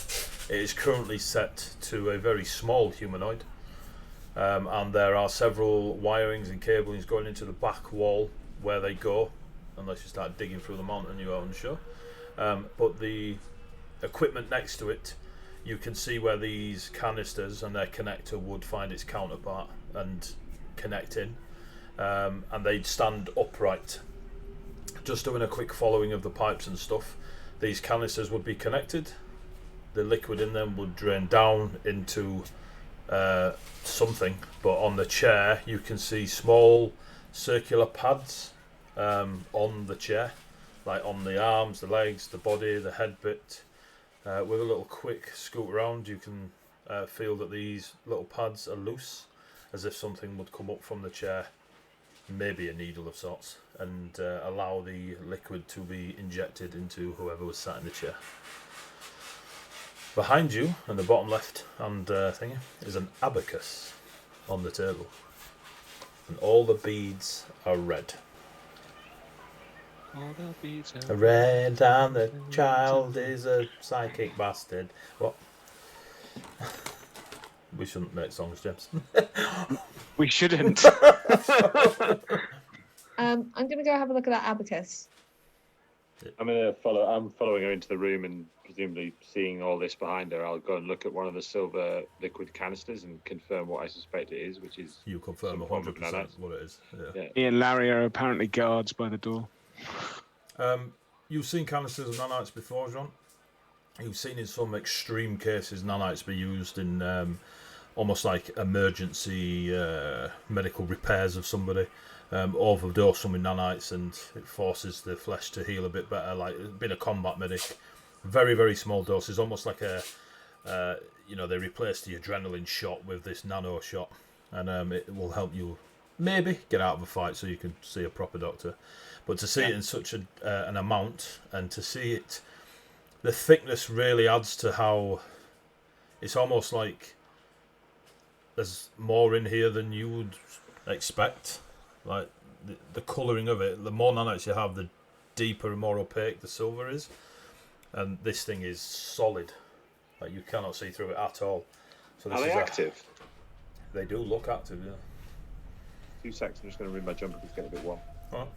It is currently set to a very small humanoid, and there are several wirings and cablings going into the back wall where they go, unless you start digging through the mountain, you are unsure. But the equipment next to it, you can see where these canisters and their connector would find its counterpart and connect in, and they'd stand upright. Just doing a quick following of the pipes and stuff, these canisters would be connected, the liquid in them would drain down into something, but on the chair you can see small circular pads on the chair, like on the arms, the legs, the body, the head bit. With a little quick scoot around, you can feel that these little pads are loose, as if something would come up from the chair, maybe a needle of sorts, and allow the liquid to be injected into whoever was sat in the chair. Behind you, in the bottom left hand thingy, is an abacus on the table, and all the beads are red. All the beads are Red, and the child is a psychic bastard. What? We shouldn't make songs, James. We shouldn't. I'm gonna go have a look at that abacus. I'm following her into the room and presumably seeing all this behind her. I'll go and look at one of the silver liquid canisters and confirm what I suspect it is, which is You confirm some form of 100% nanite. what it is. Yeah. Yeah. Me and Larry are apparently guards by the door. You've seen canisters of nanites before, John. You've seen in some extreme cases nanites be used in almost like emergency medical repairs of somebody. Overdose some with nanites and it forces the flesh to heal a bit better, like being a combat medic. Very, very small doses, almost like a, they replace the adrenaline shot with this nano shot, and it will help you maybe get out of a fight so you can see a proper doctor. But to see it in such an amount, and to see it, the thickness really adds to how it's almost like there's more in here than you would expect. Like the colouring of it, the more nanites you have, the deeper and more opaque the silver is. And this thing is solid. Like you cannot see through it at all. So this Are they is active? They do look active, yeah. 2 seconds, I'm just going to remove my jumper because it's getting a bit warm. All right.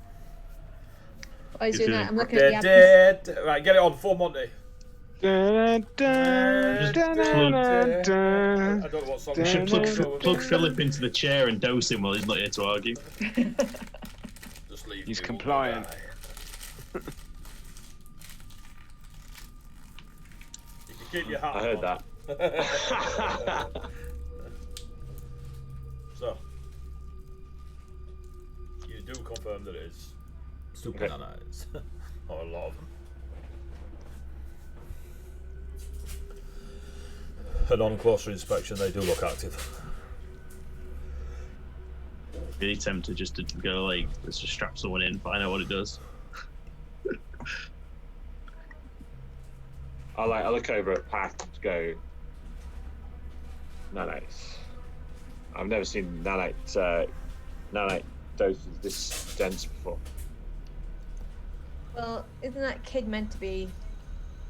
While he's You're doing that, doing- I'm looking at the abacus. Right, get it on, full Monty. Dun, dun, dun, dun, dun, dun. I don't know what song. You should plug plug Philip into the chair and dose him while he's not here to argue. Just leave He's me compliant. alone. You can keep your hat I heard on. that. So, you do confirm that it is super Okay. nanites, or a lot of them. And on closer inspection, they do look active. Really tempted just to go like, let's just strap someone in, find out what it does. I look over at Pat and go, nanites. I've never seen nanite doses this dense before. Well, isn't that kid meant to be,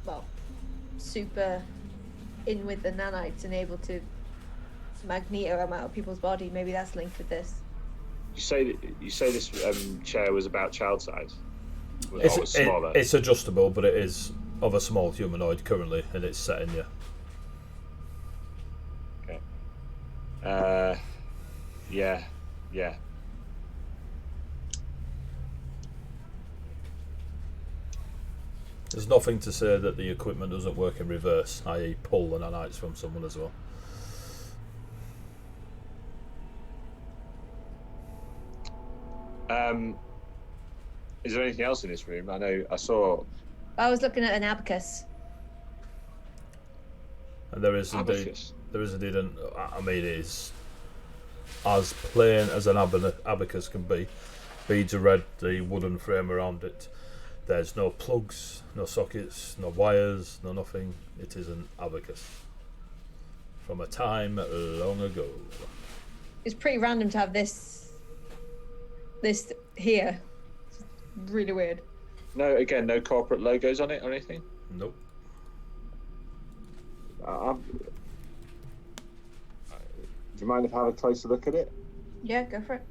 well, super in with the nanites and able to magneto them out of people's body? Maybe that's linked with this. You say this chair was about child size? Was smaller? It's adjustable, but it is of a small humanoid currently, and it's set in you. Okay. Yeah. There's nothing to say that the equipment doesn't work in reverse, i.e. pull the nanites from someone as well. Is there anything else in this room? I saw I was looking at an abacus. And there is indeed, abacus. I mean, it is as plain as an abacus can be. Beads are red, the wooden frame around it. There's no plugs, no sockets, no wires, no nothing. It is an abacus from a time long ago. It's pretty random to have this here. It's really weird. No, again, no corporate logos on it or anything. Nope. Do you mind if I have a closer look at it? Yeah, go for it.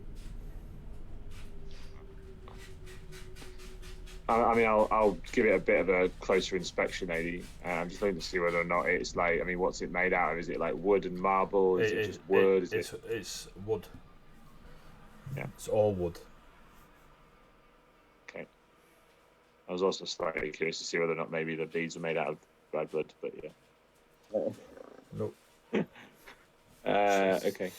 I mean, I'll give it a bit of a closer inspection, maybe. I'm just looking to see whether or not it's like, I mean, what's it made out of? Is it like wood and marble? Is it just wood? It's wood. Yeah. It's all wood. Okay. I was also slightly curious to see whether or not maybe the beads were made out of red blood, but yeah. Nope. Okay.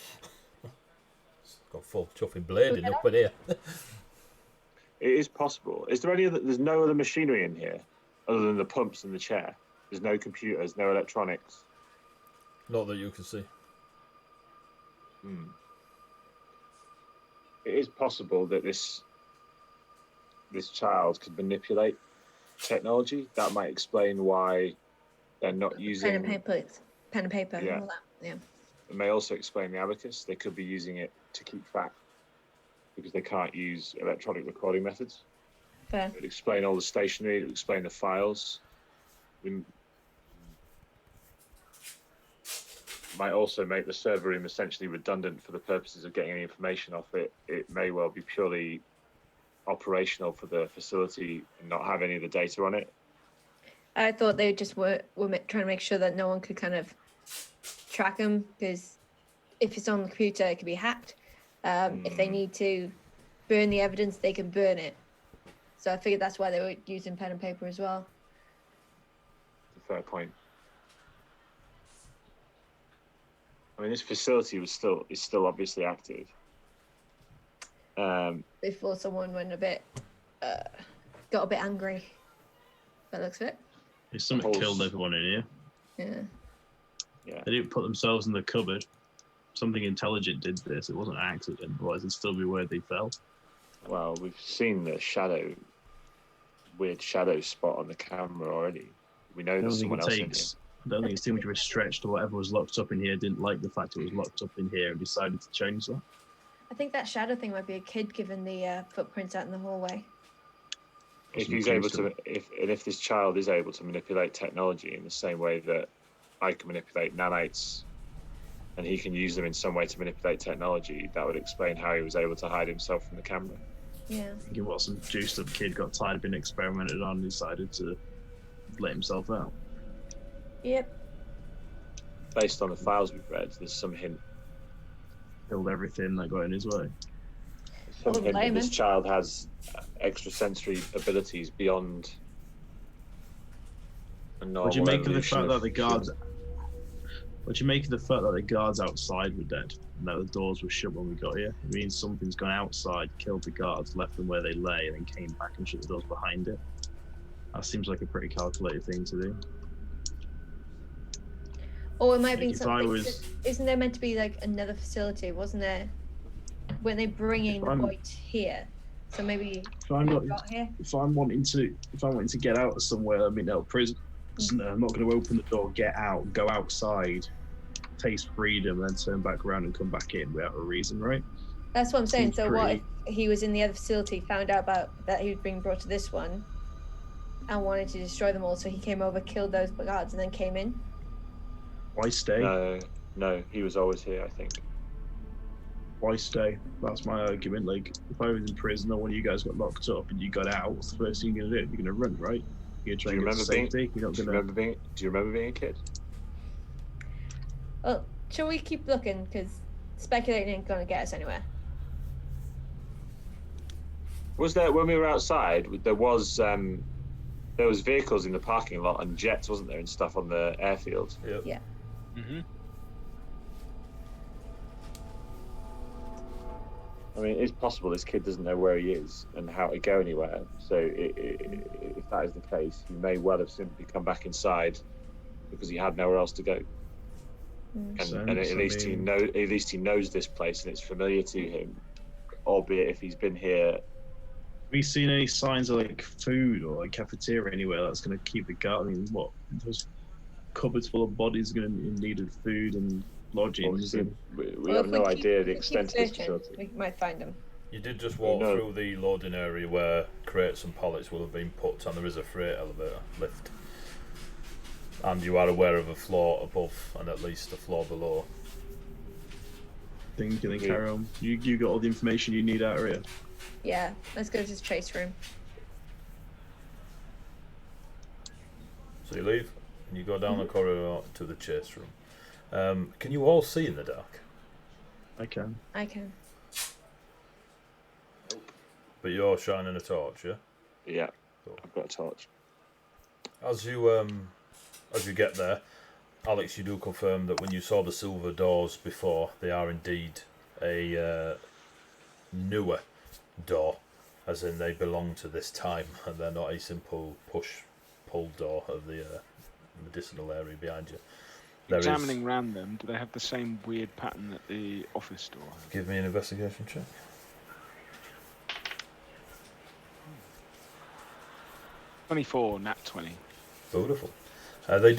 It's got full chuffing blading up in here. It is possible. Is there any other? There's no other machinery in here other than the pumps and the chair. There's no computers, no electronics. Not that you can see. It is possible that this child could manipulate technology. That might explain why they're not using pen and paper, Yeah. and all that. Yeah. It may also explain the abacus. They could be using it to keep track because they can't use electronic recording methods. Fair. It would explain all the stationery. It would explain the files. We might also make the server room essentially redundant for the purposes of getting any information off it. It may well be purely operational for the facility and not have any of the data on it. I thought they just were trying to make sure that no one could kind of track them, because if it's on the computer, it could be hacked. If they need to burn the evidence, they can burn it. So I figured that's why they were using pen and paper as well. It's a fair point. I mean, this facility is still obviously active. Before someone went got a bit angry. That looks it. Something killed everyone in here. Yeah. Yeah. They didn't put themselves in the cupboard. Something intelligent did this. It wasn't an accident. Otherwise, it'd still be where they fell. Well, we've seen the weird shadow spot on the camera already. We know there's someone else in here. I don't think it's too much of a stretch to whatever was locked up in here didn't like the fact it was locked up in here and decided to change that. I think that shadow thing might be a kid given the footprints out in the hallway. If he's able to, if this child is able to manipulate technology in the same way that I can manipulate nanites, and he can use them in some way to manipulate technology, that would explain how he was able to hide himself from the camera. Yeah. I think it was some juiced up kid got tired of being experimented on and decided to let himself out. Yep. Based on the files we've read, there's some hint. Killed everything that got in his way. Some hint that this child has extrasensory abilities beyond a normal Would you make of the evolution fact that of the guards? human. What do you make of the fact that the guards outside were dead and that the doors were shut when we got here? It means something's gone outside, killed the guards, left them where they lay, and then came back and shut the doors behind it. That seems like a pretty calculated thing to do. Or it might be If I something. was- Isn't there meant to be like another facility? Wasn't there? When they bringing the boy here, so maybe If I'm not, got here. if I'm wanting to get out of somewhere, I mean, out of prison, I'm not going to open the door, get out, go outside, taste freedom, then turn back around and come back in without a reason, right? That's what I'm saying. Seems So what pretty- if he was in the other facility, found out about that he was being brought to this one, and wanted to destroy them all, so he came over, killed those guards, and then came in? Why stay? No, he was always here, I think. Why stay? That's my argument. Like, if I was in prison or one of you guys got locked up and you got out, what's the first thing you're going to do? You're going to run, right? You're going to try and get safety. You're not Do you going to... remember being a kid? Well, shall we keep looking? Because speculating ain't gonna get us anywhere. Was there, when we were outside, there was vehicles in the parking lot and jets, wasn't there, and stuff on the airfield? Yep. Yeah. Mm-hmm. I mean, it's possible this kid doesn't know where he is and how to go anywhere. So if that is the case, he may well have simply come back inside because he had nowhere else to go. And at least he knows this place and it's familiar to him. albeit if he's been here. Have we seen any signs of like food or like cafeteria anywhere that's going to keep the guard? I mean, what, those cupboards full of bodies are going to need food and lodgings? We have no idea the extent of this searching, facility. we might find them. You did just walk through the loading area where crates and pallets will have been put, and there is a freight elevator lift. And you are aware of a floor above and at least a floor below. Think and then carry on. You got all the information you need out of here. Yeah, let's go to this trace room. So you leave and you go down the corridor to the chase room. Can you all see in the dark? I can. I can. But you're shining a torch, yeah? Yeah, Cool. I've got a torch. As you get there, Alex, you do confirm that when you saw the silver doors before, they are indeed a newer door, as in they belong to this time, and they're not a simple pull door of the medicinal area behind you. Examining round them, do they have the same weird pattern that the office door has? Give me an investigation check. 24, nat 20. Beautiful. They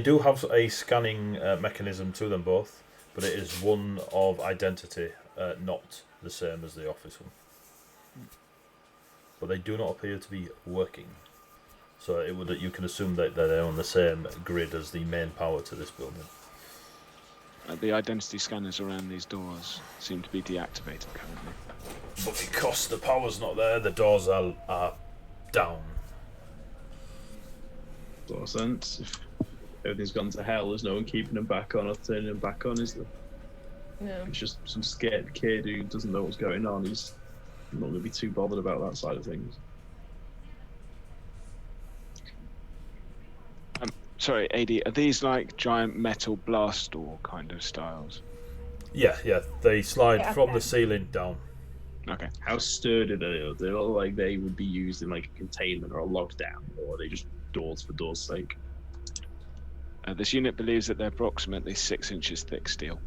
do have a scanning mechanism to them both, but it is one of identity, not the same as the office one. But they do not appear to be working. So you can assume that they're on the same grid as the main power to this building. The identity scanners around these doors seem to be deactivated currently. But because the power's not there, the doors are down. Sort of sense. If everything's gone to hell, there's no one keeping them back on or turning them back on, is there? No. It's just some scared kid who doesn't know what's going on. He's not going to be too bothered about that side of things. Sorry, AD, are these like giant metal blast door kind of styles? Yeah. They slide Yeah, from okay. the ceiling down. Okay. How sturdy are they? They look like they would be used in like a containment or a lockdown, or are they just doors for doors' sake? This unit believes that they're approximately 6 inches thick steel,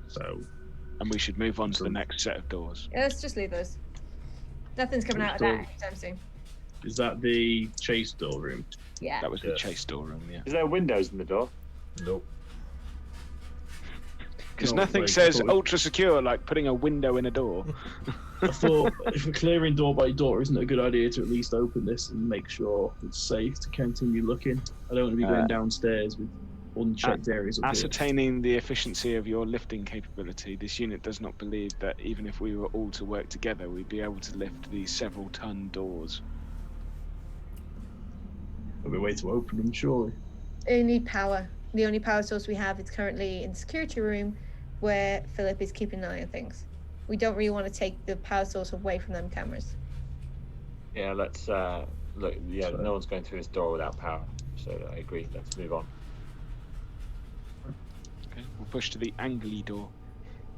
So, and we should move on to the next set of doors. Yeah, let's just leave those. Nothing's coming out of that anytime soon. is that the chase door room? Yeah. That was the Yeah. chase door room, yeah. Is there windows in the door? Nope. Because No, nothing like, says probably- ultra secure like putting a window in a door. I thought if we're clearing door by door, isn't it a good idea to at least open this and make sure it's safe to continue looking? I don't want to be going downstairs with unchecked areas up here. Ascertaining the efficiency of your lifting capability, this unit does not believe that even if we were all to work together, we'd be able to lift these several ton doors. There'll be a way to open them, surely. We need power. The only power source we have is currently in the security room where Philip is keeping an eye on things. We don't really want to take the power source away from them cameras. Yeah, let's look. Yeah, no one's going through this door without power. So I agree. Let's move on. Okay, we'll push to the angly door.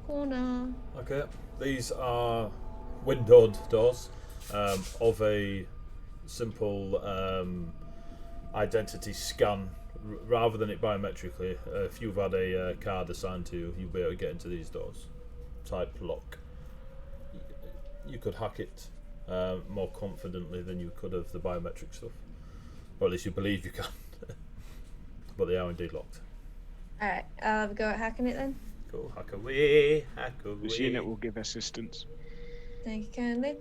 Corner. Okay. These are windowed doors of a simple identity scan. Rather than it biometrically, if you've had a card assigned to you, you'll be able to get into these doors. Type lock. You could hack it more confidently than you could of the biometric stuff, or at least you believe you can. But they are indeed locked. Alright, I'll have a go at hacking it then. Go hack away, hack away. This unit will give assistance. Thank you kindly.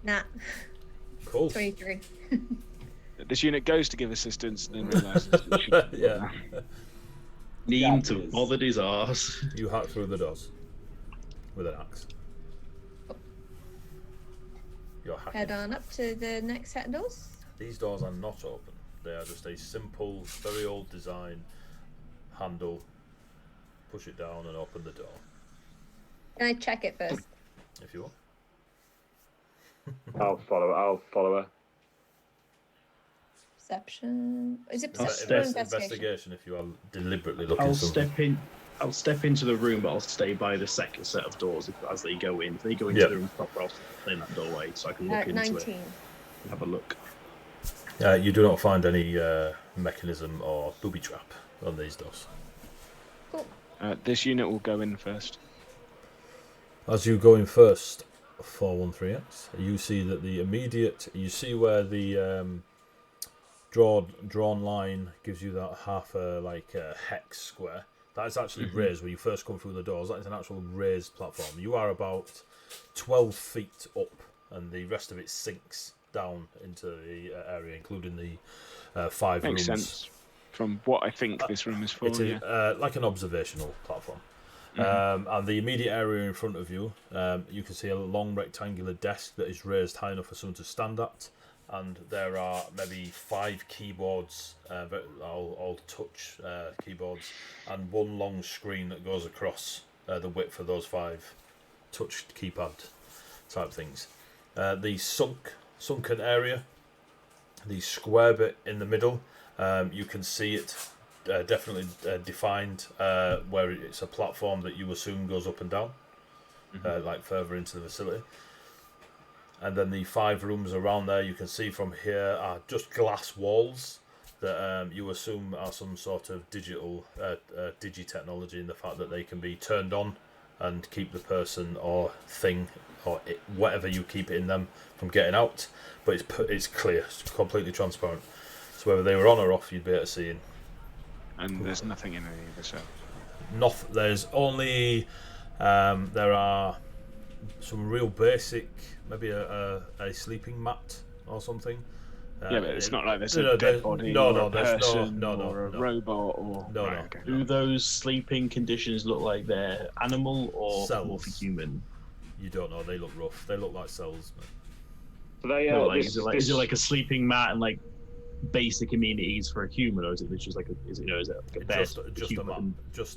Nah. Cool. 23. This unit goes to give assistance, then realises it should. Yeah. Neem to bothered his arse. You hack through the doors with an axe. You're hacking. Head on up to the next set of doors. These doors are not open. They are just a simple, very old design handle. Push it down and open the door. Can I check it first? If you want. I'll follow her. Perception. Is it I'll perception or step- investigation? If you are deliberately looking I'll something. step into the room, but I'll stay by the second set of doors as they go in. If they go into Yeah. the room proper, I'll stay in that doorway so I can look into 19. it and have a look. You do not find any mechanism or booby trap on these doors. Cool. This unit will go in first. As you go in first, 413X, you see that you see where the drawn line gives you that half a hex square. That is actually raised when you first come through the doors. That is an actual raised platform. You are about 12 feet up, and the rest of it sinks down into the area, including the 5 rooms. Makes sense from what I think this room is for. It is like an observational platform. And the immediate area in front of you, you can see a long rectangular desk that is raised high enough for someone to stand at. And there are maybe 5 keyboards, all touch keyboards, and one long screen that goes across the width of those 5 touch keypad type things. The sunken area, the square bit in the middle, you can see it definitely defined where it's a platform that you assume goes up and down, like further into the facility. And then the 5 rooms around there, you can see from here, are just glass walls that you assume are some sort of digital digi-technology, in the fact that they can be turned on and keep the person or thing or whatever you keep in them from getting out. But it's clear, it's completely transparent. So whether they were on or off, you'd be able to see in. And there's nothing in any of the cell. There's only there are some real basic, maybe a sleeping mat or something. Yeah, but it's not like there's a dead body or a person or a robot or... No. Okay. Do those sleeping conditions look like they're animal or Cells. more for human? You don't know. They look rough. They look like cells. Man. So they, Is it like a sleeping mat and like basic amenities for a human, or is it just like is it like a bed? Just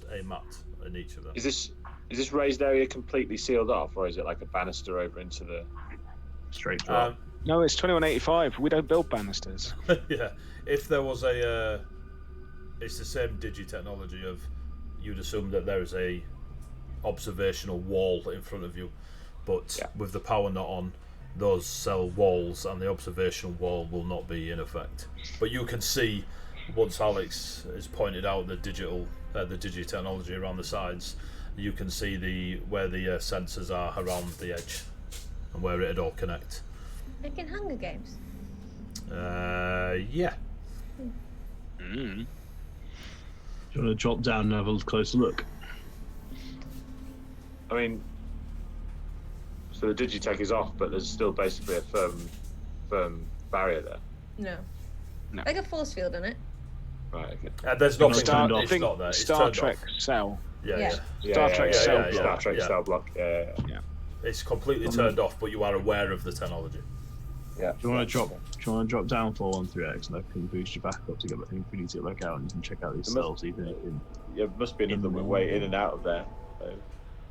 a mat in each of them. Is this raised area completely sealed off, or is it like a banister over into the straight drop? No, it's 2185. We don't build banisters. Yeah, if there was it's the same digi-technology of, you'd assume that there is a observational wall in front of you, but with the power not on, those cell walls and the observation wall will not be in effect. But you can see, once Alex has pointed out the digi-technology around the sides, you can see where the sensors are around the edge and where it'd all connect. Like in Hunger Games. Yeah. Do you want to drop down and have a closer look? I mean, so the digitech is off, but there's still basically a firm barrier there. No. Like a force field in it. Right. Okay. There's nothing. I think not there. It's Star turned Trek off. cell. Yeah. Star Trek cell block. Star Trek cell block. Yeah. It's completely turned off, but you are aware of the technology. Yeah. Do you want to drop down 413X and I can boost you back up to get if we need to look out and you can check out these cells even in. Yeah, must be another way in and out of there.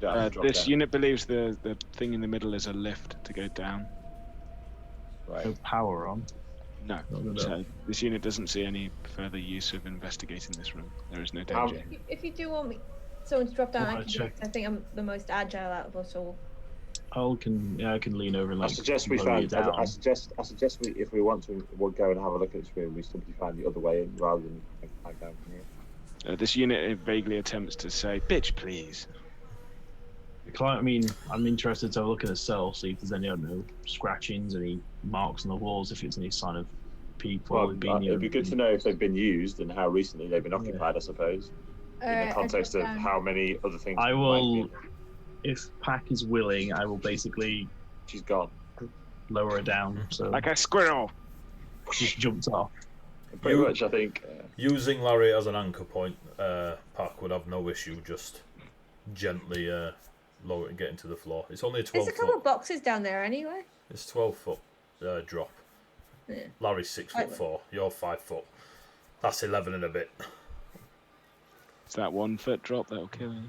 So this unit believes the thing in the middle is a lift to go down. Right. No power on. No. So this unit doesn't see any further use of investigating this room. There is no danger. If you do want someone to drop down, I think I'm the most agile out of us all. I can lean over and I suggest we if we want to, we'll go and have a look at this room. We simply find the other way in rather than climb down from here. This unit vaguely attempts to say, "Bitch, please." I mean, I'm interested to have a look at the cell, see if there's any, I don't know, scratchings, any marks on the walls, if it's any sign of people. Well, it'd be good to know if they've been used and how recently they've been occupied, I suppose. In the context of how many other things. I will, if Pack is willing, I will basically. She's gone. Lower her down, so. Like a squirrel. Just jumped off. Pretty much, I think. Using Larry as an anchor point, Pack would have no issue just gently lower it and getting to the floor. It's only a 12 There's a couple of boxes down there anyway. It's 12-foot drop. Yeah. Larry's 6'4". You're 5 foot. That's 11 and a bit. It's that 1 foot drop that'll kill you.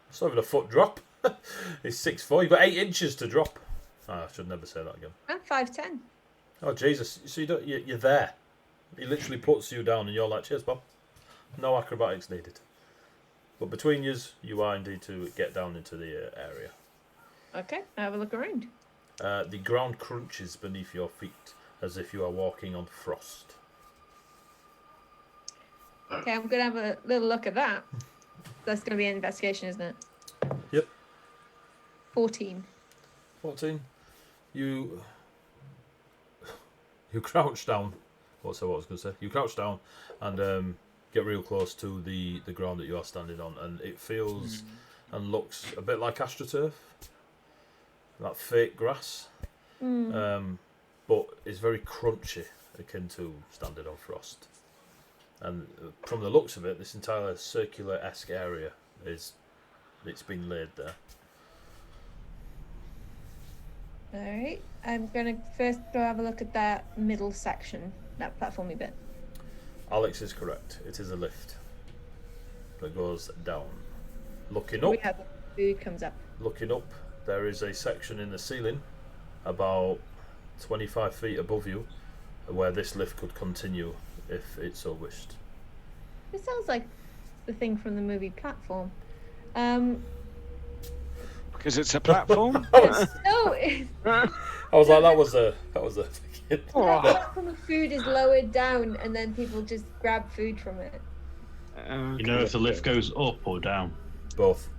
It's not even a foot drop. It's 6'4". You've got 8 inches to drop. I should never say that again. I'm 5'10". Oh Jesus! So you're there. He literally puts you down, and you're like, "Cheers, Bob." No acrobatics needed. But between yous, you are indeed to get down into the area. Okay, I have a look around. The ground crunches beneath your feet as if you are walking on frost. Okay, I'm gonna have a little look at that. That's going to be an investigation, isn't it? Yep. 14. 14. You crouch down. What's what I was going to say? You crouch down and get real close to the ground that you are standing on, and it feels and looks a bit like astroturf, that fake grass, but it's very crunchy, akin to standing on frost. And from the looks of it, this entire circular-esque area it's been laid there. Alright, I'm going to first go have a look at that middle section, that platformy bit. Alex is correct. It is a lift that goes down. Looking up, We have food comes up. there is a section in the ceiling about 25 feet above you where this lift could continue if it so wished. It sounds like the thing from the movie Platform. Because it's a platform. It's I was like, that was a that platform of food is lowered down and then people just grab food from it. You know if the lift goes up or down? both.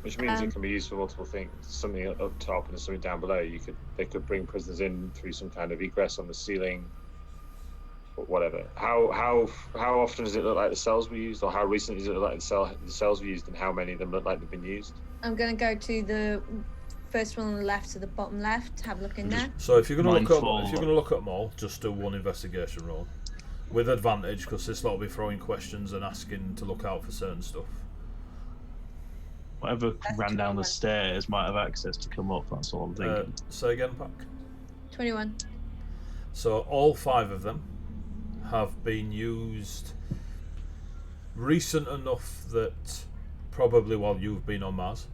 Which means it can be used for multiple things. Something up top and something down below. They could bring prisoners in through some kind of egress on the ceiling, or whatever. How often does it look like the cells were used, or how recently does it look like the cells were used, and how many of them look like they've been used? I'm going to go to the first one on the left to the bottom left. Have a look in there. So if you're going to look at them all, just do one investigation roll with advantage, because this lot will be throwing questions and asking to look out for certain stuff. Whatever ran down the stairs might have access to come up, that's all I'm thinking. Say again, Pac. 21. So all 5 of them have been used recent enough that probably while you've been on Mars,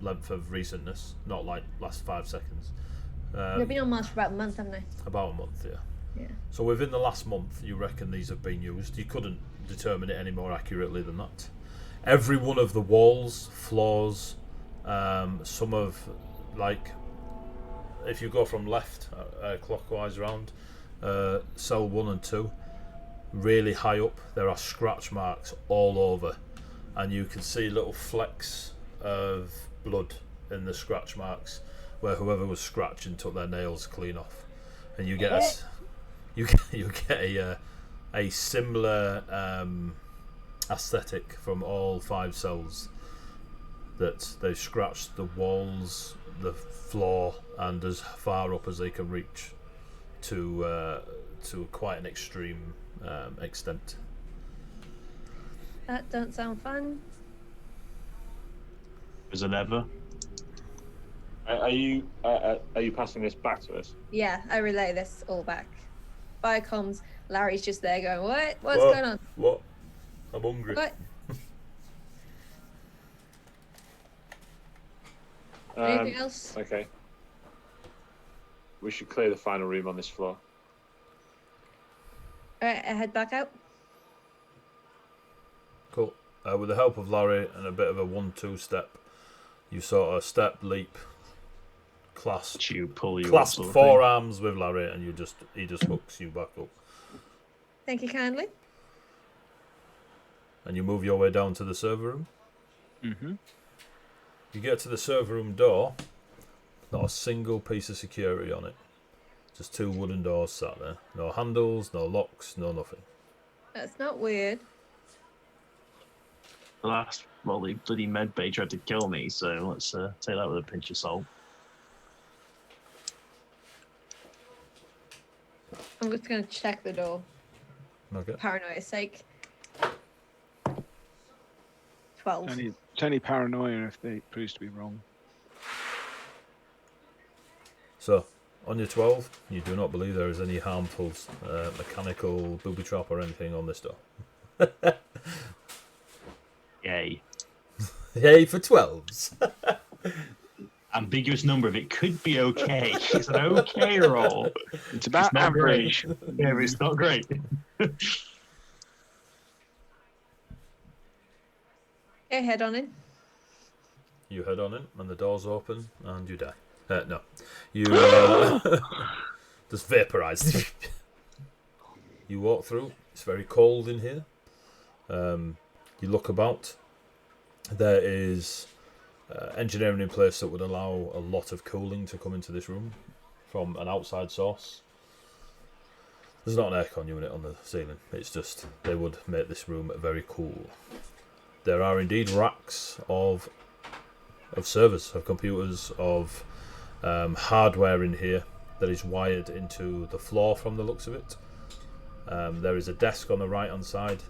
length of recentness, not like last 5 seconds. We've been on Mars for about a month, haven't I? About a month, yeah. Yeah. So within the last month, you reckon these have been used. You couldn't determine it any more accurately than that. Every one of the walls, floors, some of, like, if you go from left clockwise around, cell 1 and 2, really high up, there are scratch marks all over, and you can see little flecks of blood in the scratch marks where whoever was scratching took their nails clean off, and you get a similar aesthetic from all 5 cells, that they've scratched the walls, the floor, and as far up as they can reach to quite an extreme extent. That don't sound fun. Is it ever? Are you passing this back to us? Yeah, I relay this all back. Biocoms, Larry's just there going, what? What's going on? What? I'm hungry. What? Anything else? Okay. We should clear the final room on this floor. Alright, I head back out. Cool. With the help of Larry and a bit of a 1-2 step, you sort of step, leap, clasp forearms with Larry, and he just hooks you back up. Thank you kindly. And you move your way down to the server room. Mm-hmm. You get to the server room door, not a single piece of security on it. Just 2 wooden doors sat there. No handles, no locks, no nothing. That's not weird. The bloody medbay tried to kill me, so let's take that with a pinch of salt. I'm just going to check the door. Okay. Paranoia's sake. 12. It's only paranoia if they proves to be wrong. So, on your 12, you do not believe there is any harmful mechanical booby trap or anything on this door. Yay. Yay for 12s. Ambiguous number of it could be okay. It's an okay roll. It's about average. Yeah, but it's not great. Okay, head on in. You head on in, and the doors open, and you die. No. You just vaporise. You walk through. It's very cold in here. You look about. There is engineering in place that would allow a lot of cooling to come into this room from an outside source. There's not an aircon unit on the ceiling. It's just they would make this room very cool. There are indeed racks of servers, of computers, of hardware in here that is wired into the floor from the looks of it. There is a desk on the right hand side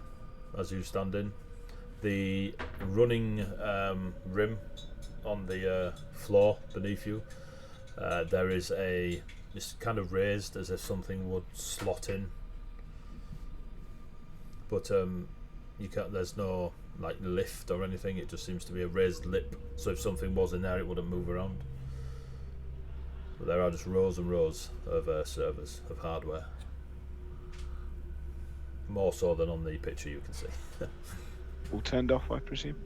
as you stand in. The running rim on the floor beneath you, there is it's kind of raised as if something would slot in, but there's no like lift or anything. It just seems to be a raised lip, so if something was in there it wouldn't move around. But there are just rows and rows of servers of hardware, more so than on the picture you can see. All turned off, I presume?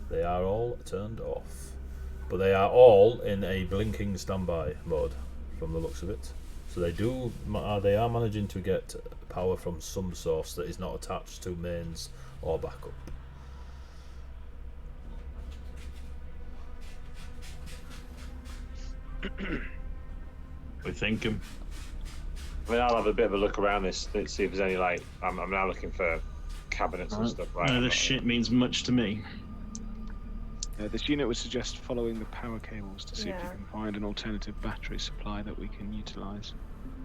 They are all turned off, but they are all in a blinking standby mode from the looks of it. So they are managing to get power from some source that is not attached to mains or backup. We're thinking. I mean, I'll have a bit of a look around this, see if there's any like. I'm now looking for cabinets and stuff. Right. None of this shit means much to me. This unit would suggest following the power cables to see if you Yeah. can find an alternative battery supply that we can utilise.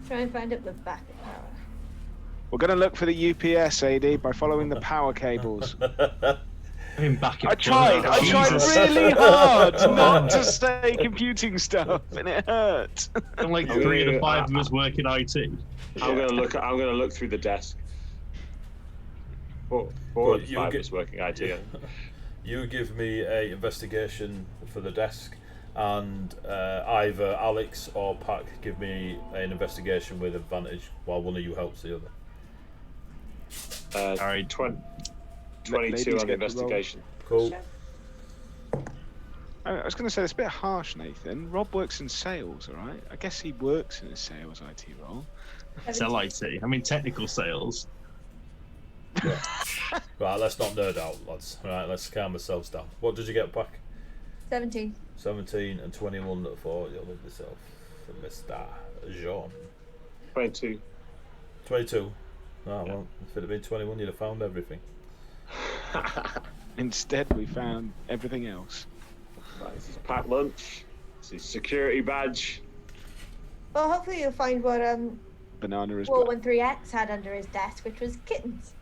Try and find up the backup power. We're going to look for the UPS, AD, by following the power cables. I tried really hard not to say computing stuff, and it hurt. And like 3 to 5 of us work in IT. I'm gonna look through the desk. Four Well, of 5 is working IT. You give me a investigation for the desk, and either Alex or Pac give me an investigation with advantage, while one of you helps the other. Alright. 22 on the investigation. Cool. I was going to say, it's a bit harsh, Nathan. Rob works in sales, alright? I guess he works in a sales IT role. Sell IT. I mean, technical sales. Right, let's not nerd out, lads. Right, let's calm ourselves down. What did you get, Pac? 17. 17 and 21 for your lovely self, for Mr. Jean. 22. 22. Oh, well, if it had been 21, you'd have found everything. Instead, we found everything else. Right, this is packed lunch. This is security badge. Well, hopefully you'll find what Banana is black. 413X had under his desk, which was kittens.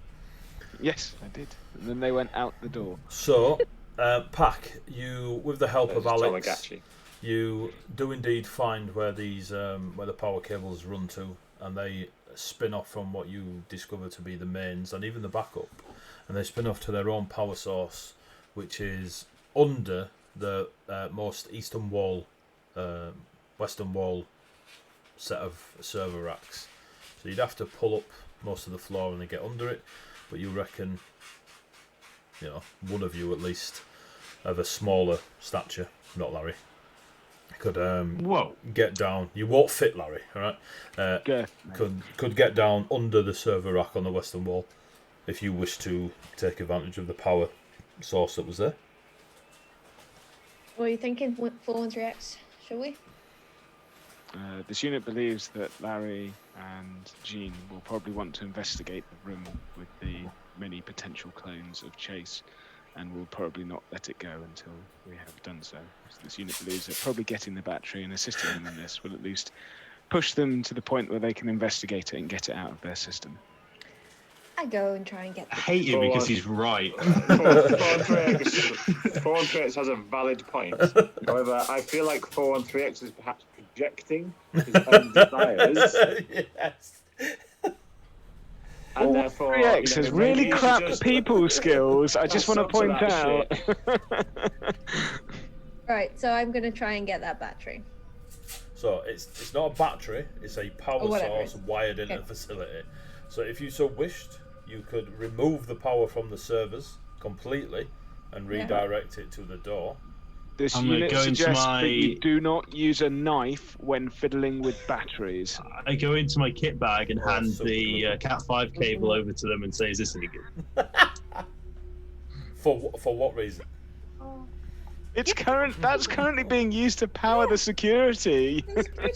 Yes, I did. And then they went out the door. So, Pac, you, with the help of Alex, Tamagotchi. you do indeed find where these where the power cables run to, and they spin off from what you discover to be the mains and even the backup, and they spin off to their own power source, which is under the most eastern wall, western wall set of server racks. So you'd have to pull up most of the floor and then get under it, but you reckon, you know, one of you at least of a smaller stature, not Larry, could get down. You won't fit Larry, all right? Could get down under the server rack on the western wall if you wish to take advantage of the power source that was there. What are you thinking? 413X, shall we? This unit believes that Larry and Jean will probably want to investigate the room with the many potential clones of Chase, and will probably not let it go until we have done so. So this unit believes that probably getting the battery and assisting them in this will at least push them to the point where they can investigate it and get it out of their system. I go and try and get I hate you because he's right. 413X has a valid point. However, I feel like 413X is perhaps projecting his own desires. Yes. And therefore, 3X has really maybe you should crap just people skills. I just pass want to on point that out. shit. Right, so I'm going to try and get that battery. So it's not a battery, it's a power whatever. source wired into Okay. the facility. So if you so wished, you could remove the power from the servers completely and redirect it to the door. This I'm gonna unit go into suggests my- that you do not use a knife when fiddling with batteries. I go into my kit bag and hand so the Cat 5 cable over to them and say, "Is this any good?" For what reason? It's That's currently being used to power the security.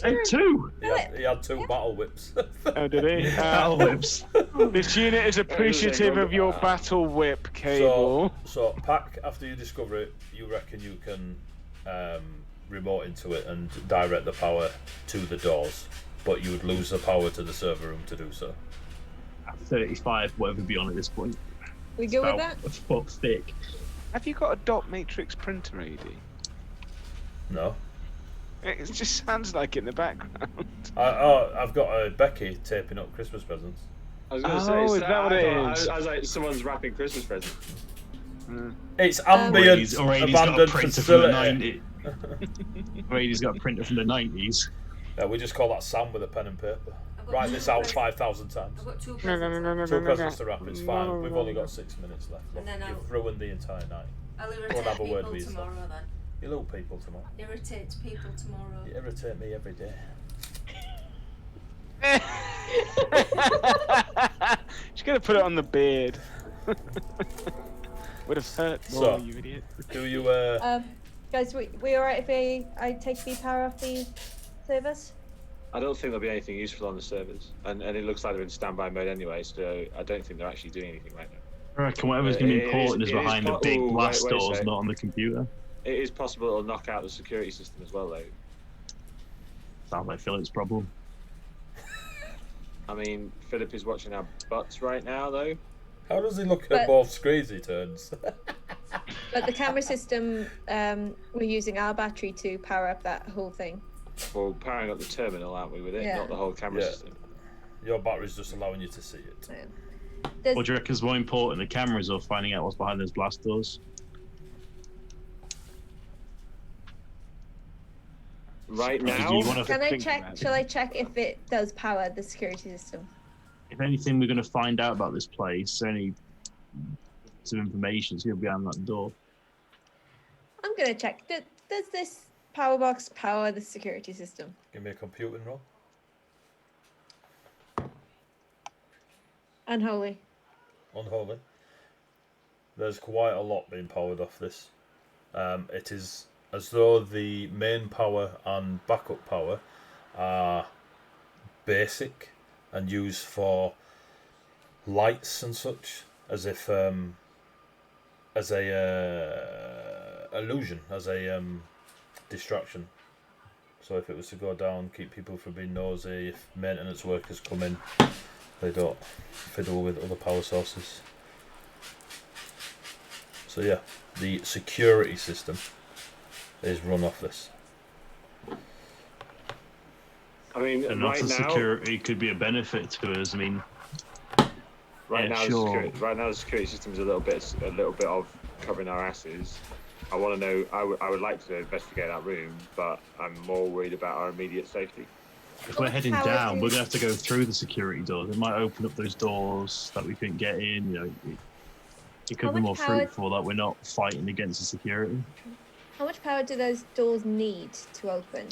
And two He had 2 battle whips. Oh, did he? battle whips. This unit is appreciative of your battle whip cable. So Pack, after you discover it, you reckon you can remote into it and direct the power to the doors, but you would lose the power to the server room to do so. 35, whatever be on at this point. We go with that? A foot thick. Have you got a dot matrix printer, AD? No. It just sounds like it in the background. I've got a Becky taping up Christmas presents. I was going to say, Oh, is that what it is? I was like, someone's wrapping Christmas presents. It's ambient Already's abandoned got a printer facility. from the 90s. Already's got a printer from the 90s. Yeah, we just call that Sam with a pen and paper. I've got Write two this out presents. 5,000 times. I've got 2 No, presents. 2 presents to wrap, it's fine. We've only got 6 minutes left. And then You've ruined the entire night. I'll Go and irritate have a word people with yourself. tomorrow then. You little people tomorrow. Irritate people tomorrow. You irritate me every day. She's gonna put it on the beard. Would have hurt more, So- you idiot. Do you, Guys, we alright if I take the power off the servers? I don't think there'll be anything useful on the servers, and it looks like they're in standby mode anyway, so I don't think they're actually doing anything right now. I reckon whatever's going to be important is it is behind the big Ooh, blast wait a doors, sec. not on the computer. It is possible it'll knock out the security system as well, though. Sounds like Philip's problem. I mean, Philip is watching our butts right now, though. how does he look at But- both screens he turns? But the camera system, we're using our battery to power up that whole thing. We're powering up the terminal, aren't we, with it? Yeah. Not the whole camera Yeah. system. Your battery's just allowing you to see it. There's, What do you reckon is more important, the cameras or finding out what's behind those blast doors? Right Do now, you wanna can I think check? about it. Shall I check if it does power the security system? If anything we're going to find out about this place, any some information is going to be behind that door. I'm gonna check. Does this power box power the security system? Give me a computing roll. Unholy. Unholy. There's quite a lot being powered off this. It is as though the main power and backup power are basic and used for lights and such, as if as a illusion, as a distraction. So if it was to go down, keep people from being nosy. If maintenance workers come in, they don't fiddle with other power sources. So yeah, the security system is run off this. I mean, And right not the now, security could be a benefit to us. I mean, right yeah, now, sure. the security system is a little bit of covering our asses. I want to know. I would like to investigate that room, but I'm more worried about our immediate safety. if we're heading How down, is- we're going to have to go through the security doors. It might open up those doors that we couldn't get in. You know, it How could be more much power- fruitful that we're not fighting against the security. How much power do those doors need to open?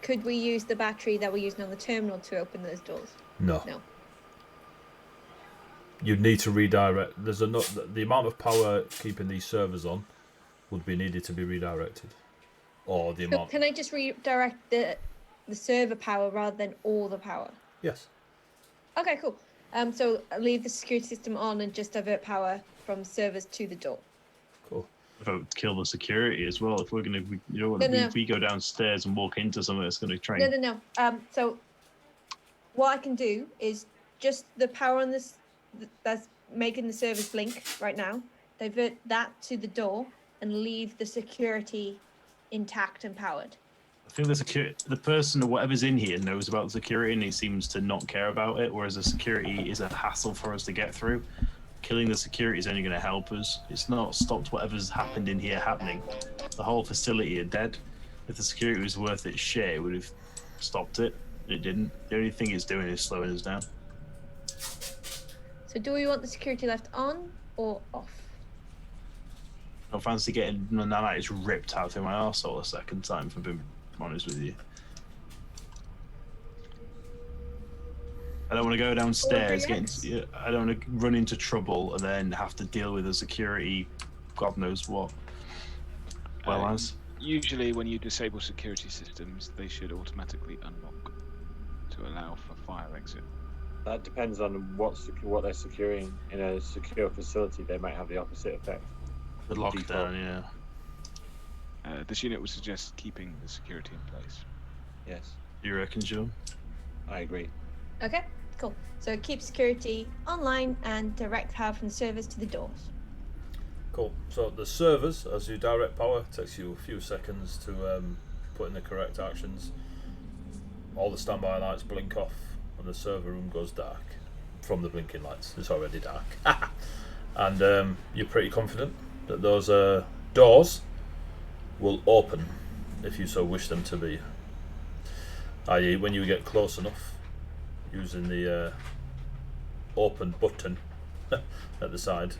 Could we use the battery that we're using on the terminal to open those doors? No. No. You'd need to redirect. There's enough. The amount of power keeping these servers on would be needed to be redirected, or the So amount. can I just redirect the server power rather than all the power? Yes. Okay, cool. So I'll leave the security system on and just divert power from servers to the door. Cool. Vote to kill the security as well. If we're going to, you know, No, no. if we go downstairs and walk into something that's going to train. No. So what I can do is just the power on this that's making the servers blink right now, divert that to the door and leave the security intact and powered. I think the person or whatever's in here knows about the security and he seems to not care about it, whereas the security is a hassle for us to get through. Killing the security is only going to help us. It's not stopped whatever's happened in here happening. The whole facility are dead. If the security was worth its share, it would have stopped it. It didn't. The only thing it's doing is slowing us down. So do we want the security left on or off? I don't fancy getting nanites ripped out through my arsehole a second time, if I'm being honest with you. I don't want to go downstairs, Or I don't want to run into trouble and then have to deal with a security God knows what. Well, as Usually, when you disable security systems, they should automatically unlock to allow for fire exit. That depends on what they're securing. In a secure facility, they might have the opposite effect. the lockdown, yeah. This unit would suggest keeping the security in place. Yes, You reckon, John? I agree. Okay, cool. So keep security online and direct power from the servers to the doors. Cool. So the servers, as you direct power, takes you a few seconds to put in the correct actions. All the standby lights blink off, and the server room goes dark from the blinking lights. It's already dark, and you're pretty confident that those doors will open if you so wish them to be. I.e., when you get close enough, using the open button at the side,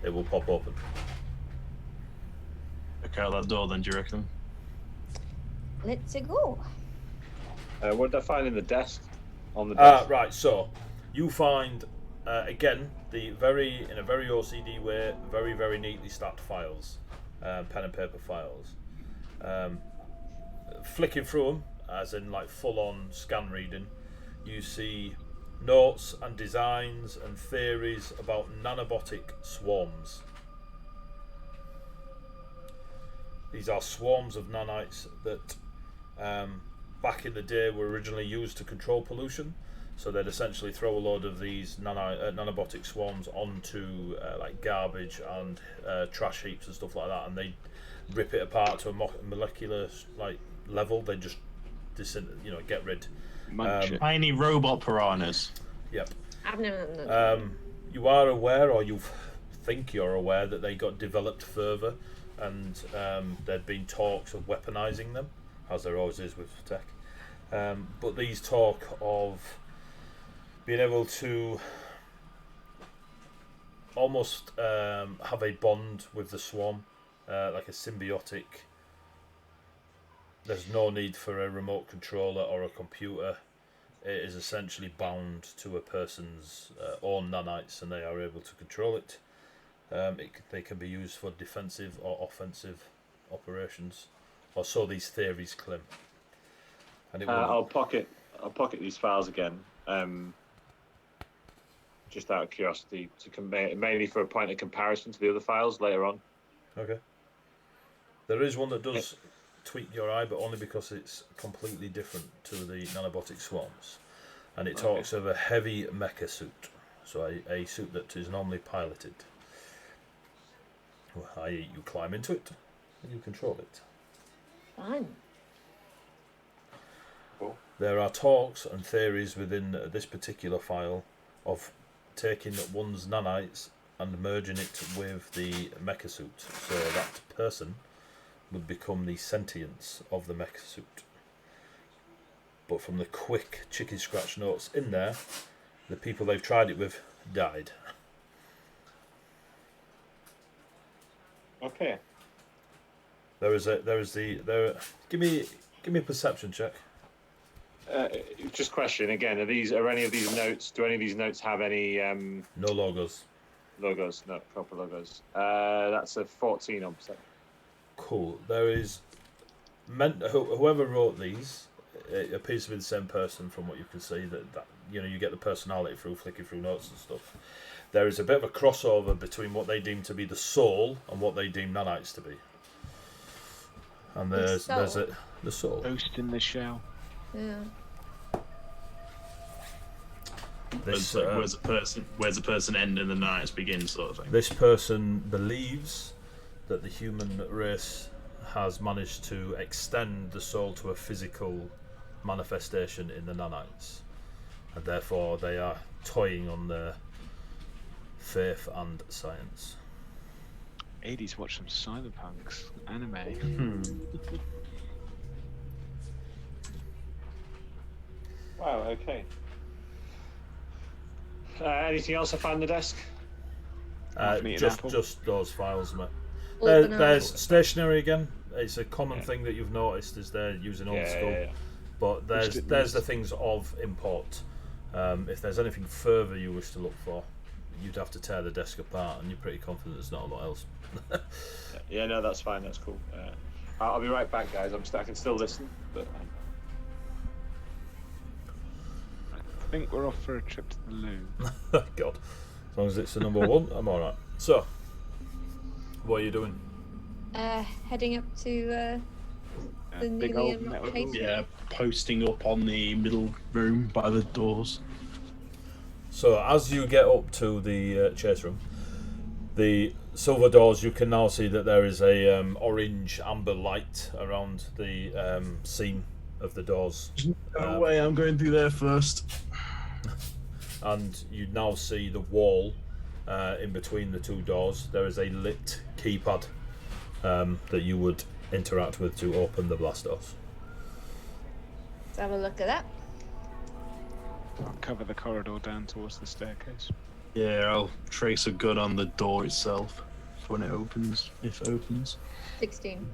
it will pop open. Okay, out that door then, do you reckon? Let's go. What did I find in the desk? On the desk? Right, so you find again in a very OCD way, very, very neatly stacked files, pen and paper files. Flicking through them, as in like full-on scan reading, you see notes and designs and theories about nanobotic swarms. These are swarms of nanites that back in the day were originally used to control pollution. So they'd essentially throw a load of these nanobotic swarms onto like garbage and trash heaps and stuff like that, and they rip it apart to a molecular like level. They just get rid. Tiny robot piranhas. Yep. No. You are aware, or you think you're aware, that they got developed further, and there'd been talks of weaponizing them, as there always is with tech. But these talk of being able to almost have a bond with the swarm, like a symbiotic. There's no need for a remote controller or a computer. It is essentially bound to a person's own nanites, and they are able to control it. They can be used for defensive or offensive operations, or so these theories claim. And I'll pocket these files again, just out of curiosity, mainly for a point of comparison to the other files later on. Okay. There is one that does tweak your eye, but only because it's completely different to the nanobotic swarms, and it talks of a heavy mecha suit, so a suit that is normally piloted. I.e., you climb into it and you control it. Fun. Cool. There are talks and theories within this particular file of taking one's nanites and merging it with the mecha suit, so that person would become the sentience of the mecha suit. But from the quick chicken scratch notes in there, the people they've tried it with died. Okay. Give me a perception check. Just question again. Are any of these notes? Do any of these notes have any No logos. logos? No proper logos. That's a 14 on perception. Cool. There is whoever wrote these. It appears to be the same person from what you can see. That you get the personality through flicking through notes and stuff. There is a bit of a crossover between what they deem to be the soul and what they deem nanites to be. And there's the soul. Ghost in the shell. Yeah. This, where's the person end and the nights begin, sort of thing. This person believes that the human race has managed to extend the soul to a physical manifestation in the nanites, and therefore they are toying on their faith and science. 80s watch some cyberpunks anime. Wow. Okay. Anything else I found on the desk? Just those files, mate. Open There's up. stationery again. It's a common thing that you've noticed is they're using old school. Yeah. But there's the things of import. If there's anything further you wish to look for, you'd have to tear the desk apart, and you're pretty confident there's not a lot else. Yeah, no, that's fine. That's cool. I'll be right back, guys. I can still listen, but. I think we're off for a trip to the loo. God, as long as it's the number one, I'm all right. So, what are you doing? Heading up to the big newly old unlocked metal case. Yeah, posting up on the middle room by the doors. So, as you get up to the chase room, the silver doors, you can now see that there is a orange amber light around the seam of the doors. No way, I'm going through there first. And you now see the wall in between the two doors. There is a lit keypad that you would interact with to open the blast doors. Let's have a look at that. I'll cover the corridor down towards the staircase. Yeah, I'll trace a gun on the door itself when it opens, if it opens. 16.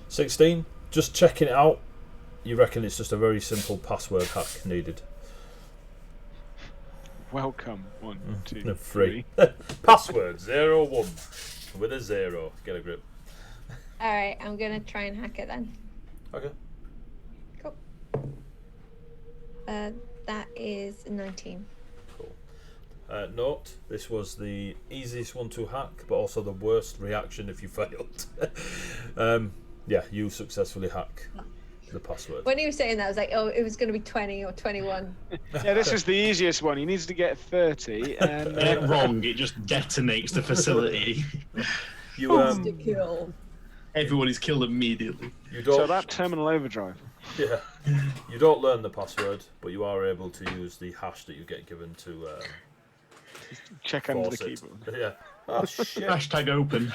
16. Just checking it out. You reckon it's just a very simple password hack needed? Welcome. 1, 2, 3. 3. Password 01 with a 0. Get a grip. Alright, I'm gonna try and hack it then. Okay. Cool. That is 19. Cool. Note, this was the easiest one to hack, but also the worst reaction if you failed. Yeah, you successfully hack the password. When he was saying that, I was like, oh, it was going to be 20 or 21. Yeah, this is the easiest one. He needs to get 30, and Get wrong, it just detonates the facility. You Kill. Everyone is killed immediately. you don't. so that terminal overdrive. Yeah. You don't learn the password, but you are able to use the hash that you get given to Check under the force it. keyboard. Yeah. Oh shit. Hashtag open.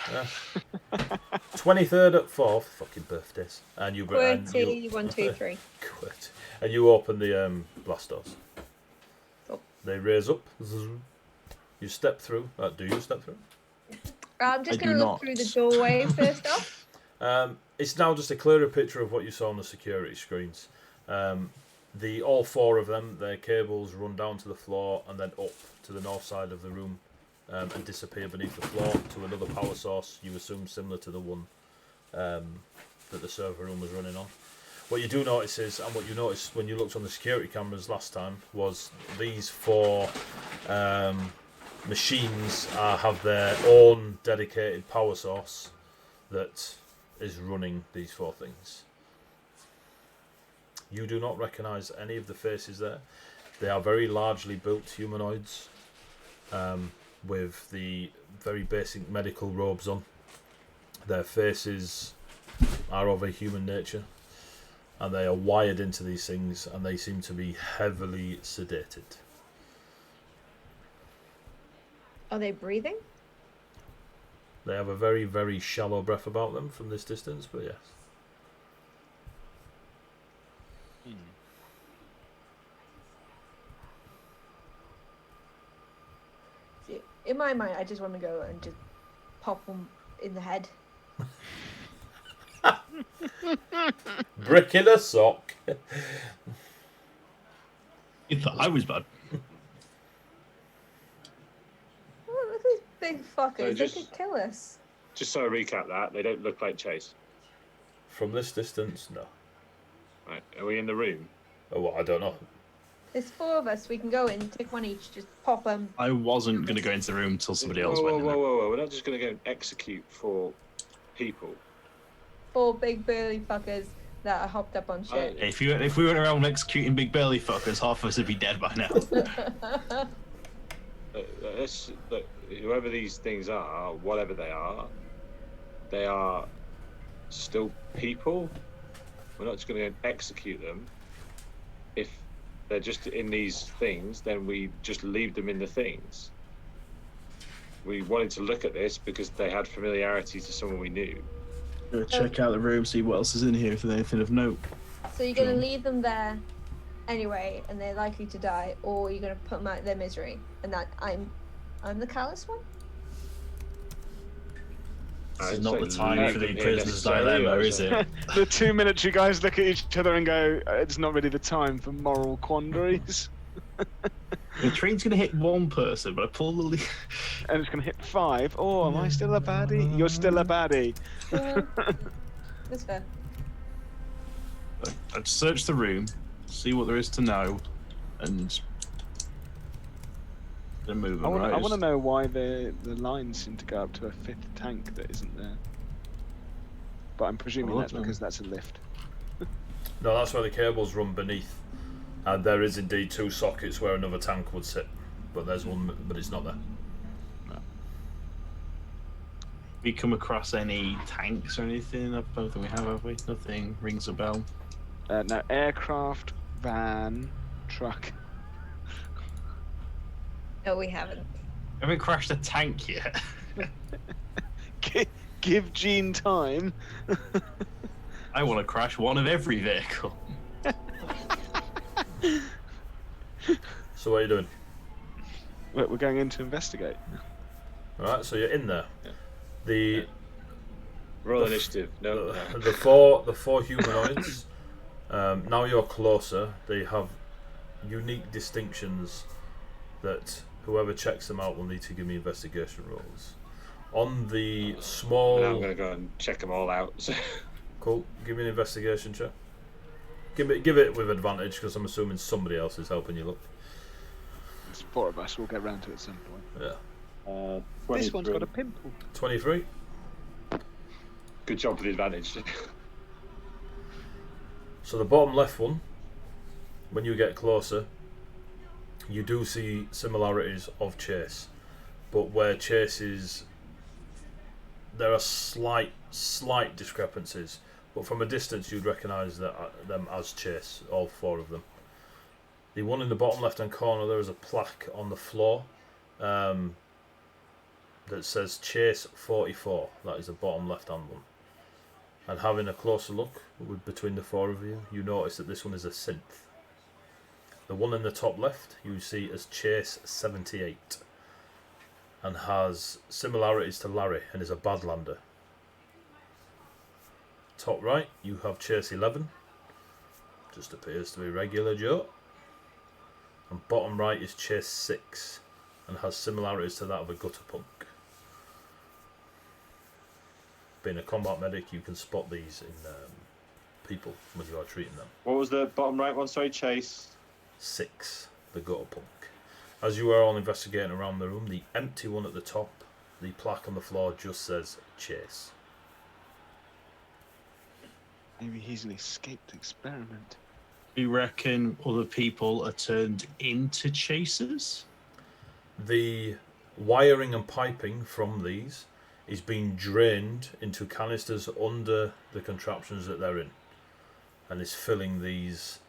23rd at 4th, fucking birthdays, and you QWERTY 1, 2, 3. quit, and you open the blast doors. Cool. They raise up. You step through. Do you step through? I'm just I going do to look not. through the doorway first off. It's now just a clearer picture of what you saw on the security screens. All 4 of them, their cables run down to the floor and then up to the north side of the room and disappear beneath the floor to another power source, you assume similar to the one that the server room was running on. What you do notice is, and what you noticed when you looked on the security cameras last time, was these 4 machines have their own dedicated power source that is running these 4 things. You do not recognise any of the faces there. They are very largely built humanoids with the very basic medical robes on. Their faces are of a human nature, and they are wired into these things, and they seem to be heavily sedated. Are they breathing? They have a very, very shallow breath about them from this distance, but yes. In my mind, I just want to go and just pop them in the head. Brick in a sock. You thought I was bad. Oh, look at these big fuckers. just- They could kill us. Just so I recap that, they don't look like Chase. From this distance, no. Right, are we in the room? Oh, well, I don't know. There's 4 of us. We can go in, take one each, just pop them. I wasn't going to go into the room until somebody else went in there. Whoa. We're not just going to go and execute 4 people. 4 big burly fuckers that are hopped up on shit. If we went around executing big burly fuckers, half of us would be dead by now. Look, whoever these things are, whatever they are still people. We're not just going to go and execute them. If they're just in these things, then we just leave them in the things. We wanted to look at this because they had familiarity to someone we knew. Check out the room, see what else is in here, if there's anything of note. So you're going to leave them there anyway, and they're likely to die, or you're going to put them out of their misery. And that I'm the callous one? This is not the time for the prisoner's dilemma, is it? The 2 military guys look at each other and go, it's not really the time for moral quandaries. The train's going to hit one person, but I pull the lead. And it's going to hit 5. Oh, am I still a baddie? You're still a baddie. Yeah, that's fair. I'd search the room, see what there is to know, and then move I them, right? want to know why the lines seem to go up to a 5th tank that isn't there. But I'm presuming that's because that's a lift. No, that's where the cables run beneath. And there is indeed 2 sockets where another tank would sit. But there's one, but it's not there. We come across any tanks or anything? I don't think we have we? Nothing rings a bell. No, aircraft, van, truck. No, we haven't. Have we crashed a tank yet? Give Gene time. I want to crash one of every vehicle. So what are you doing? We're going in to investigate. Alright, so you're in there. The Roll initiative. No. the four humanoids. Now you're closer. They have unique distinctions that whoever checks them out will need to give me investigation rolls. On the small. Now I'm going to go and check them all out. So. Cool. Give me an investigation check. Give it with advantage because I'm assuming somebody else is helping you look. There's 4 of us. We'll get round to it at some point. Yeah. This one's got a pimple. 23. Good job with the advantage. So the bottom left one, when you get closer, you do see similarities of Chase, but where Chase is, there are slight discrepancies. But from a distance, you'd recognise them as Chase, all 4 of them. The one in the bottom left-hand corner, there is a plaque on the floor that says Chase 44. That is the bottom left-hand one. And having a closer look between the 4 of you, you notice that this one is a synth. The one in the top left, you see as Chase 78, and has similarities to Larry and is a Badlander. Top right, you have Chase 11, just appears to be regular Joe. And bottom right is Chase 6, and has similarities to that of a gutter punk. Being a combat medic, you can spot these in people when you are treating them. What was the bottom right one? Sorry, Chase. 6, the gutter punk. As you are all investigating around the room, the empty one at the top, the plaque on the floor just says Chase. Maybe he's an escaped experiment. We reckon other people are turned into chasers? The wiring and piping from these is being drained into canisters under the contraptions that they're in, and is filling these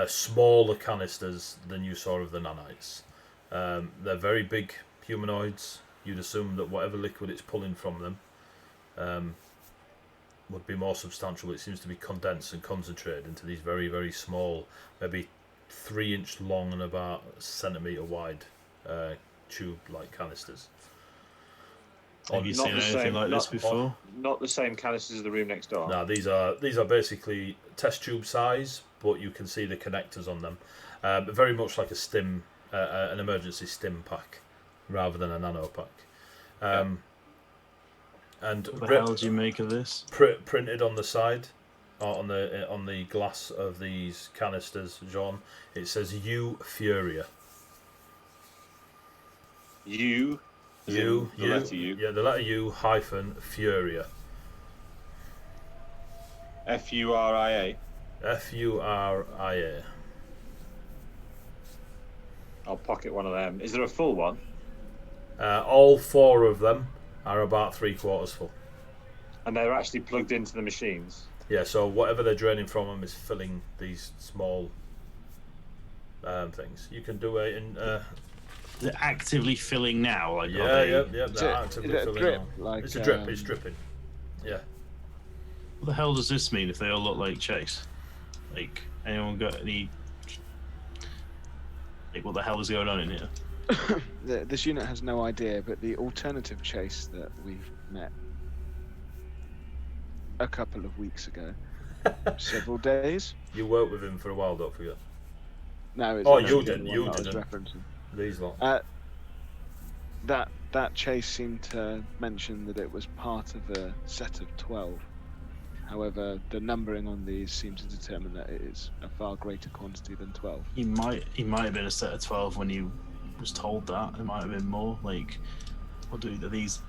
smaller canisters than you saw of the nanites. They're very big humanoids. You'd assume that whatever liquid it's pulling from them would be more substantial. It seems to be condensed and concentrated into these very, very small, maybe 3-inch long and about a centimetre wide tube-like canisters. Have you seen anything like this before? Not the same canisters as the room next door. No, these are basically test tube size, but you can see the connectors on them. Very much like a stim, an emergency stim pack, rather than a nano pack. And what the hell do you make of this? Printed on the side, or on the glass of these canisters, John, it says "U Furia." U. The letter U. Yeah, the letter U hyphen Furia. Furia. Furia. I'll pocket one of them. Is there a full one? All 4 of them are about 3/4 full. And they're actually plugged into the machines? Yeah, so whatever they're draining from them is filling these small things. You can do it in... They're actively filling now? Like, yeah, they're actively filling drip, now. like, It's a drip, it's dripping. Yeah. What the hell does this mean if they all look like Chase? Like, anyone got any... Like, what the hell is going on in here? This unit has no idea, but the alternative Chase that we've met a couple of weeks ago, several days. You worked with him for a while, don't forget. No, it's Oh, not you the didn't. one You that I was didn't. referencing. These lot. That chase seemed to mention that it was part of a set of 12. However, the numbering on these seems to determine that it is a far greater quantity than 12. He might have been a set of 12 when he was told that. It might have been more. Like, are these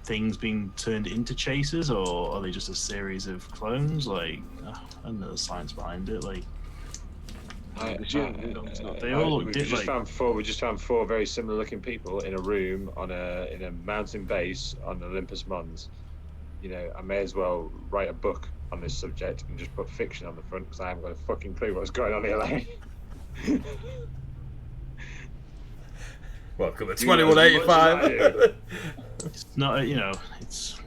things being turned into chasers, or are they just a series of clones? Like, I don't know the science behind it. Like, they all look different. We just found four very similar looking people in a room in a mountain base on Olympus Mons. You know, I may as well write a book on this subject and just put fiction on the front because I haven't got a fucking clue what's going on here. Like. Welcome to 2185. It's not, you know, it's.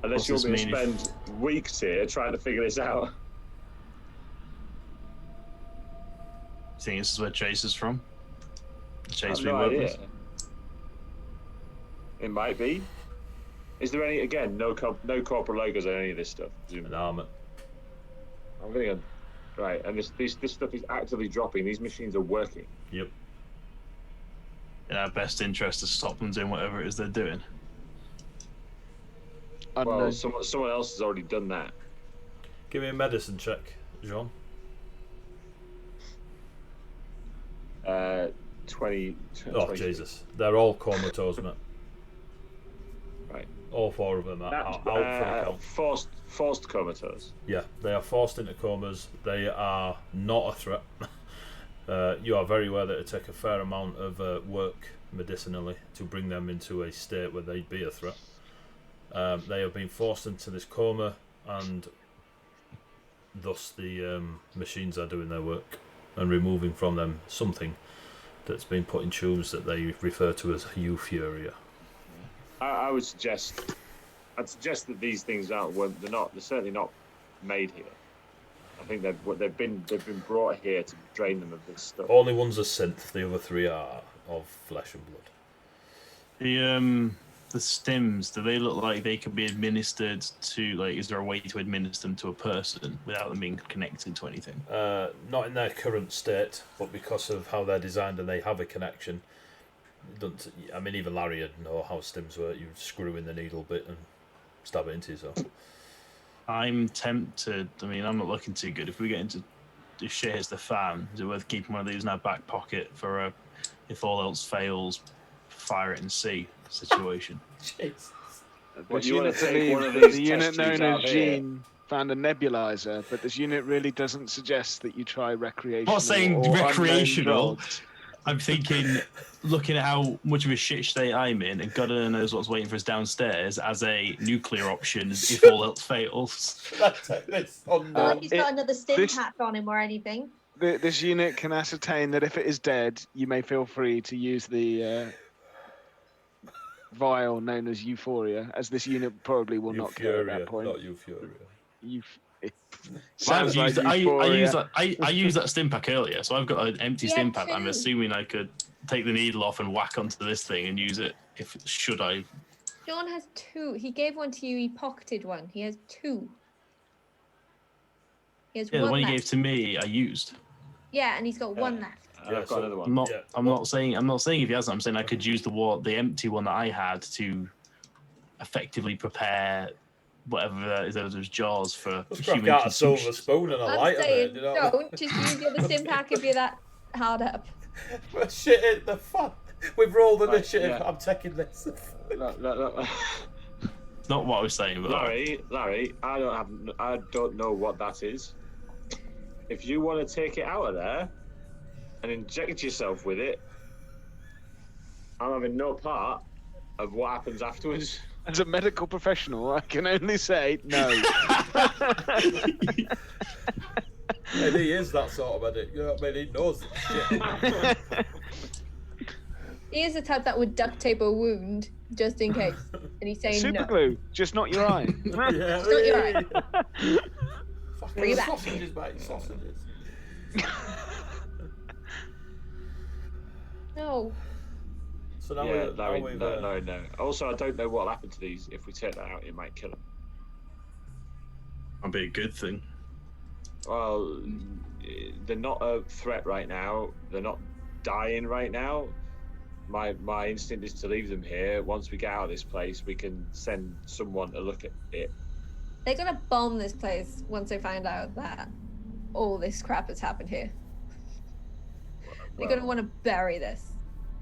Unless you're going to spend weeks here trying to figure this out. You think this is where Chase is from? Chase no idea. It might be. Is there any, again, no corporate logos on any of this stuff? An armor. I'm going to go, right, and this stuff is actively dropping. These machines are working. Yep. In our best interest to stop them doing whatever it is they're doing. Well, someone else has already done that. Give me a medicine check, Jean. 20. Oh, Jesus. They're all comatose, mate. Right. All four of them are out for the count. Forced comatose. Yeah, they are forced into comas. They are not a threat. You are very aware that it take a fair amount of work medicinally to bring them into a state where they'd be a threat. They have been forced into this coma, and thus the machines are doing their work and removing from them something that's been put in tubes that they refer to as euphoria. I'd suggest that these things they're certainly not made here. I think they've been brought here to drain them of this stuff. Only one's a synth, the other three are of flesh and blood. The stims, do they look like they could be administered to, like, is there a way to administer them to a person without them being connected to anything? Not in their current state, but because of how they're designed and they have a connection. I mean, even Larry would know how stims work. You screw in the needle bit and stab it into yourself. I'm tempted. I mean, I'm not looking too good. If we get into, if shit hits the fan, is it worth keeping one of these in our back pocket for a, if all else fails, fire it and see situation? Jesus. What, This you want unit to take one of believes these the unit test tubes known out as here? Gene found a nebulizer, but this unit really doesn't suggest that you try recreational. I'm not saying or unknown recreational. drugs. I'm thinking, looking at how much of a shit state I'm in, and God only knows what's waiting for us downstairs as a nuclear option if all else fails. He's got another stim pack on him or anything. This unit can ascertain that if it is dead, you may feel free to use the vial known as Euphoria, as this unit probably will not care at that point. Not Euphoria. I Sounds like Euphoria. used that stim pack earlier, so I've got an empty Yeah, stim pack. too. I'm assuming I could take the needle off and whack onto this thing and use it. Should I? John has two. He gave one to you. He pocketed one. He has two. He has Yeah, the one one he left. gave to me, I used. Yeah, and he's got one left. I've got another one. I'm not saying if he hasn't. I'm saying I could use the empty one that I had to effectively prepare whatever is those jars for Let's human crack out a consumption. silver spoon and a I'm lighter, saying, mate. You know what I mean? don't just use the other stim pack if you're that hard up. Shit in the fun. We've rolled initiative. yeah. I'm taking this. Look. It's not what I was saying, but Larry, I don't know what that is. If you want to take it out of there and inject yourself with it, I'm having no part of what happens afterwards. As a medical professional, I can only say no. And he is that sort of medic. You know what I mean? He knows shit. He is the type that would duct tape a wound just in case. And he's saying Super no. glue, just not your eye. Yeah, Just not your eye. Fucking Bring it back. sausages, mate. Sausages. No. So now Yeah, Larry, no. Also, I don't know what'll happen to these. If we take that out, it might kill them. that'd be a good thing. Well, they're not a threat right now. They're not dying right now. My instinct is to leave them here. Once we get out of this place, we can send someone to look at it. They're gonna bomb this place once they find out that all this crap has happened here. They're gonna want to bury this.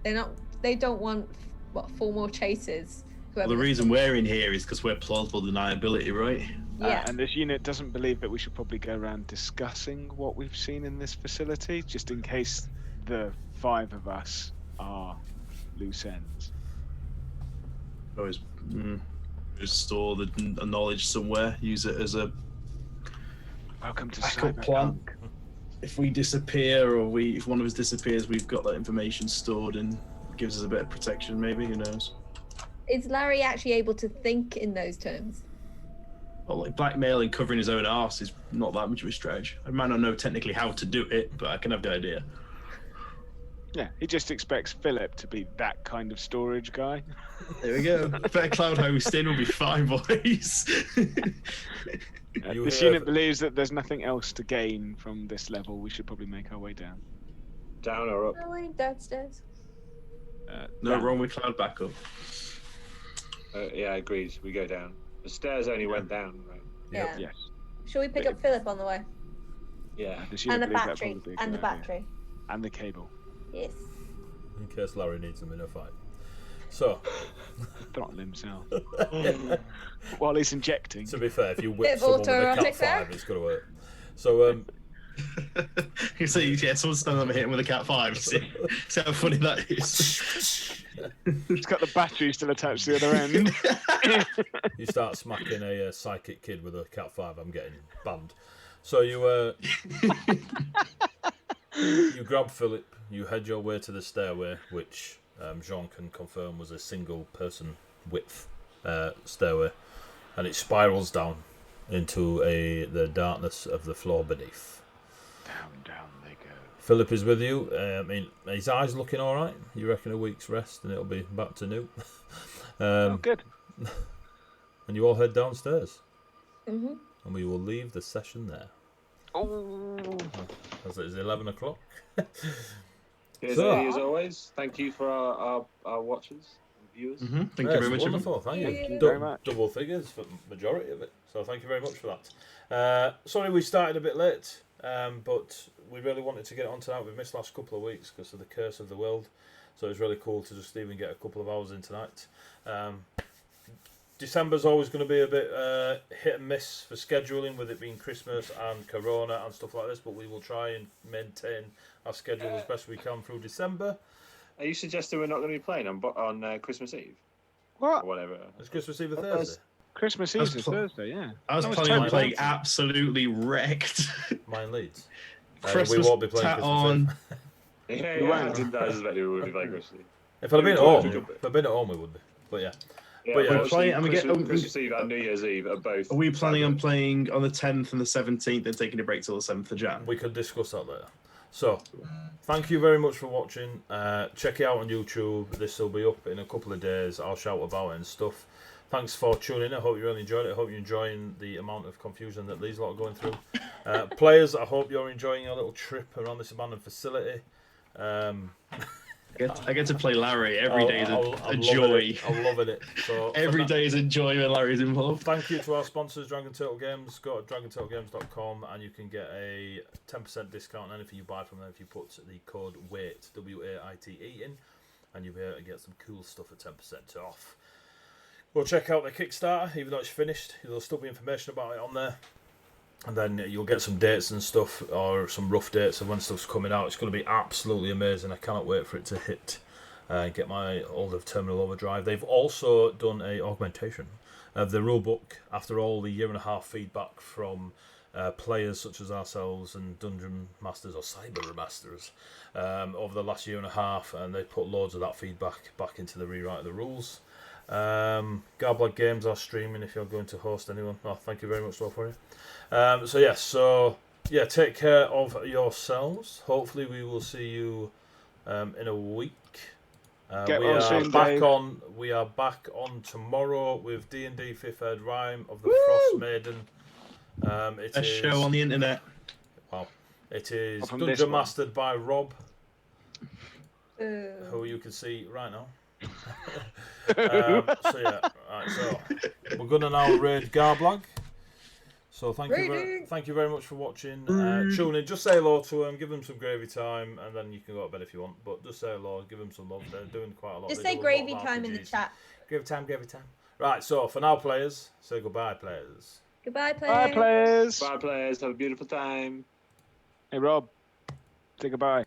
They don't want 4 more chasers. Well, the reason we're in here is because we're plausible deniability, right? Yeah. And this unit doesn't believe that we should probably go around discussing what we've seen in this facility, just in case the 5 of us are loose ends. Always just store the knowledge somewhere. Use it as a Welcome to backup plan. cyberpunk. If we disappear, or if one of us disappears, we've got that information stored and gives us a bit of protection. Maybe, who knows? Is Larry actually able to think in those terms? Well, like blackmailing, covering his own arse is not that much of a stretch. I might not know technically how to do it, but I can have the idea. Yeah, he just expects Philip to be that kind of storage guy. There we go. Better cloud hosting will be fine, boys. This unit believes that there's nothing else to gain from this level. We should probably make our way down. Down or up? Going downstairs. No, Down. wrong with cloud backup. Yeah, agreed. We go down. The stairs only went down, right? Yeah. Yes. Shall we pick up Philip on the way? Yeah. This unit And the believes that'd battery. probably be a And the good idea. battery. And the cable. Yes. In case Larry needs them in a fight. So, Throttle himself. While he's injecting. to be fair, if you Bit whip of someone with a autoerotic Cat there. 5, it's going to work. So, You say, yeah, someone's standing over hitting with a Cat 5. See how funny that is. It's got the battery still attached to the other end. you start smacking a psychic kid with a Cat 5, I'm getting banned. So you you grab Philip, you head your way to the stairway, which Jean can confirm was a single person width stairway, and it spirals down into the darkness of the floor beneath. Down they go. Philip is with you. I mean, his eyes looking all right. You reckon a week's rest and it'll be back to new? Oh, good. And you all head downstairs, Mm-hmm. and we will leave the session there. Oh. As it is 11 o'clock. Here's So- as always. Thank you for our watchers and viewers. Thank you Yes, very much. wonderful, thank you. Thank you very much. Double figures for the majority of it. So thank you very much for that. Sorry we started a bit late, but we really wanted to get on tonight. We've missed the last couple of weeks because of the curse of the world. So it's really cool to just even get a couple of hours in tonight. December's always going to be a bit hit and miss for scheduling, with it being Christmas and Corona and stuff like this, but we will try and maintain our schedule as best we can through December. Are you suggesting we're not going to be playing on Christmas Eve What? or whatever? It's Christmas Eve or That's- Thursday. Christmas I was Eve is pl- Thursday, yeah. I was That was planning on totally playing empty. absolutely wrecked. Mine leads. We Christmas won't be playing tat Christmas on. Eve. Yeah, We yeah. I won't. didn't expect we would be playing Christmas Eve. If I'd have been at We'll home, talk if I'd been at home, we would be. But yeah. Yeah, But yeah, we're we're playing- and we get- Christmas Eve and New Year's Eve are both. Are we planning on playing on the 10th and the 17th and taking a break till the 7th of Jan? We could discuss that later. So, thank you very much for watching. Check it out on YouTube. This will be up in a couple of days. I'll shout about it and stuff. Thanks for tuning in. I hope you really enjoyed it. I hope you're enjoying the amount of confusion that these lot are going through. Players, I hope you're enjoying your little trip around this abandoned facility. I get to play Larry every day. Is a joy. I'm loving it. So for Every that- day is a joy when Larry's involved. Thank you to our sponsors, Dragon Turtle Games. Go to dragonturtlegames.com and you can get a 10% discount on anything you buy from them if you put the code WAITE, WAITE, in, and you'll be able to get some cool stuff at 10% off. Go check out their Kickstarter, even though it's finished. There'll still be information about it on there. And then you'll get some dates and stuff, or some rough dates of when stuff's coming out. It's going to be absolutely amazing. I cannot wait for it to hit and get my hold of Terminal Overdrive. They've also done a augmentation of the rulebook after all the 1.5 year feedback from players such as ourselves and Dungeon Masters or Cyber Masters over the last 1.5 years, and they put loads of that feedback back into the rewrite of the rules. Garblag Games are streaming if you're going to host anyone. Oh, thank you very much, for you. So take care of yourselves. Hopefully we will see you in a week. Get we well are soon, back Dave. on. We are back on tomorrow with D&D 5th Ed Rhyme of the Frost Maiden. It A is show on the internet. wow. It is from this Dungeon one. Mastered by Rob, Ooh. who you can see right now. So yeah, right, so we're gonna now raid Garblag. So thank you very much for watching. Tune in, just say hello to them, give them some gravy time, and then you can go to bed if you want. But just say hello, give them some love. They're doing quite a lot. Just They say do a lot gravy of time in the RPGs. chat. Gravy time, gravy time. Right, so for now, players, say goodbye, players. Goodbye, Bye, players. players. Bye, players. Have a beautiful time. Hey, Rob. Say goodbye.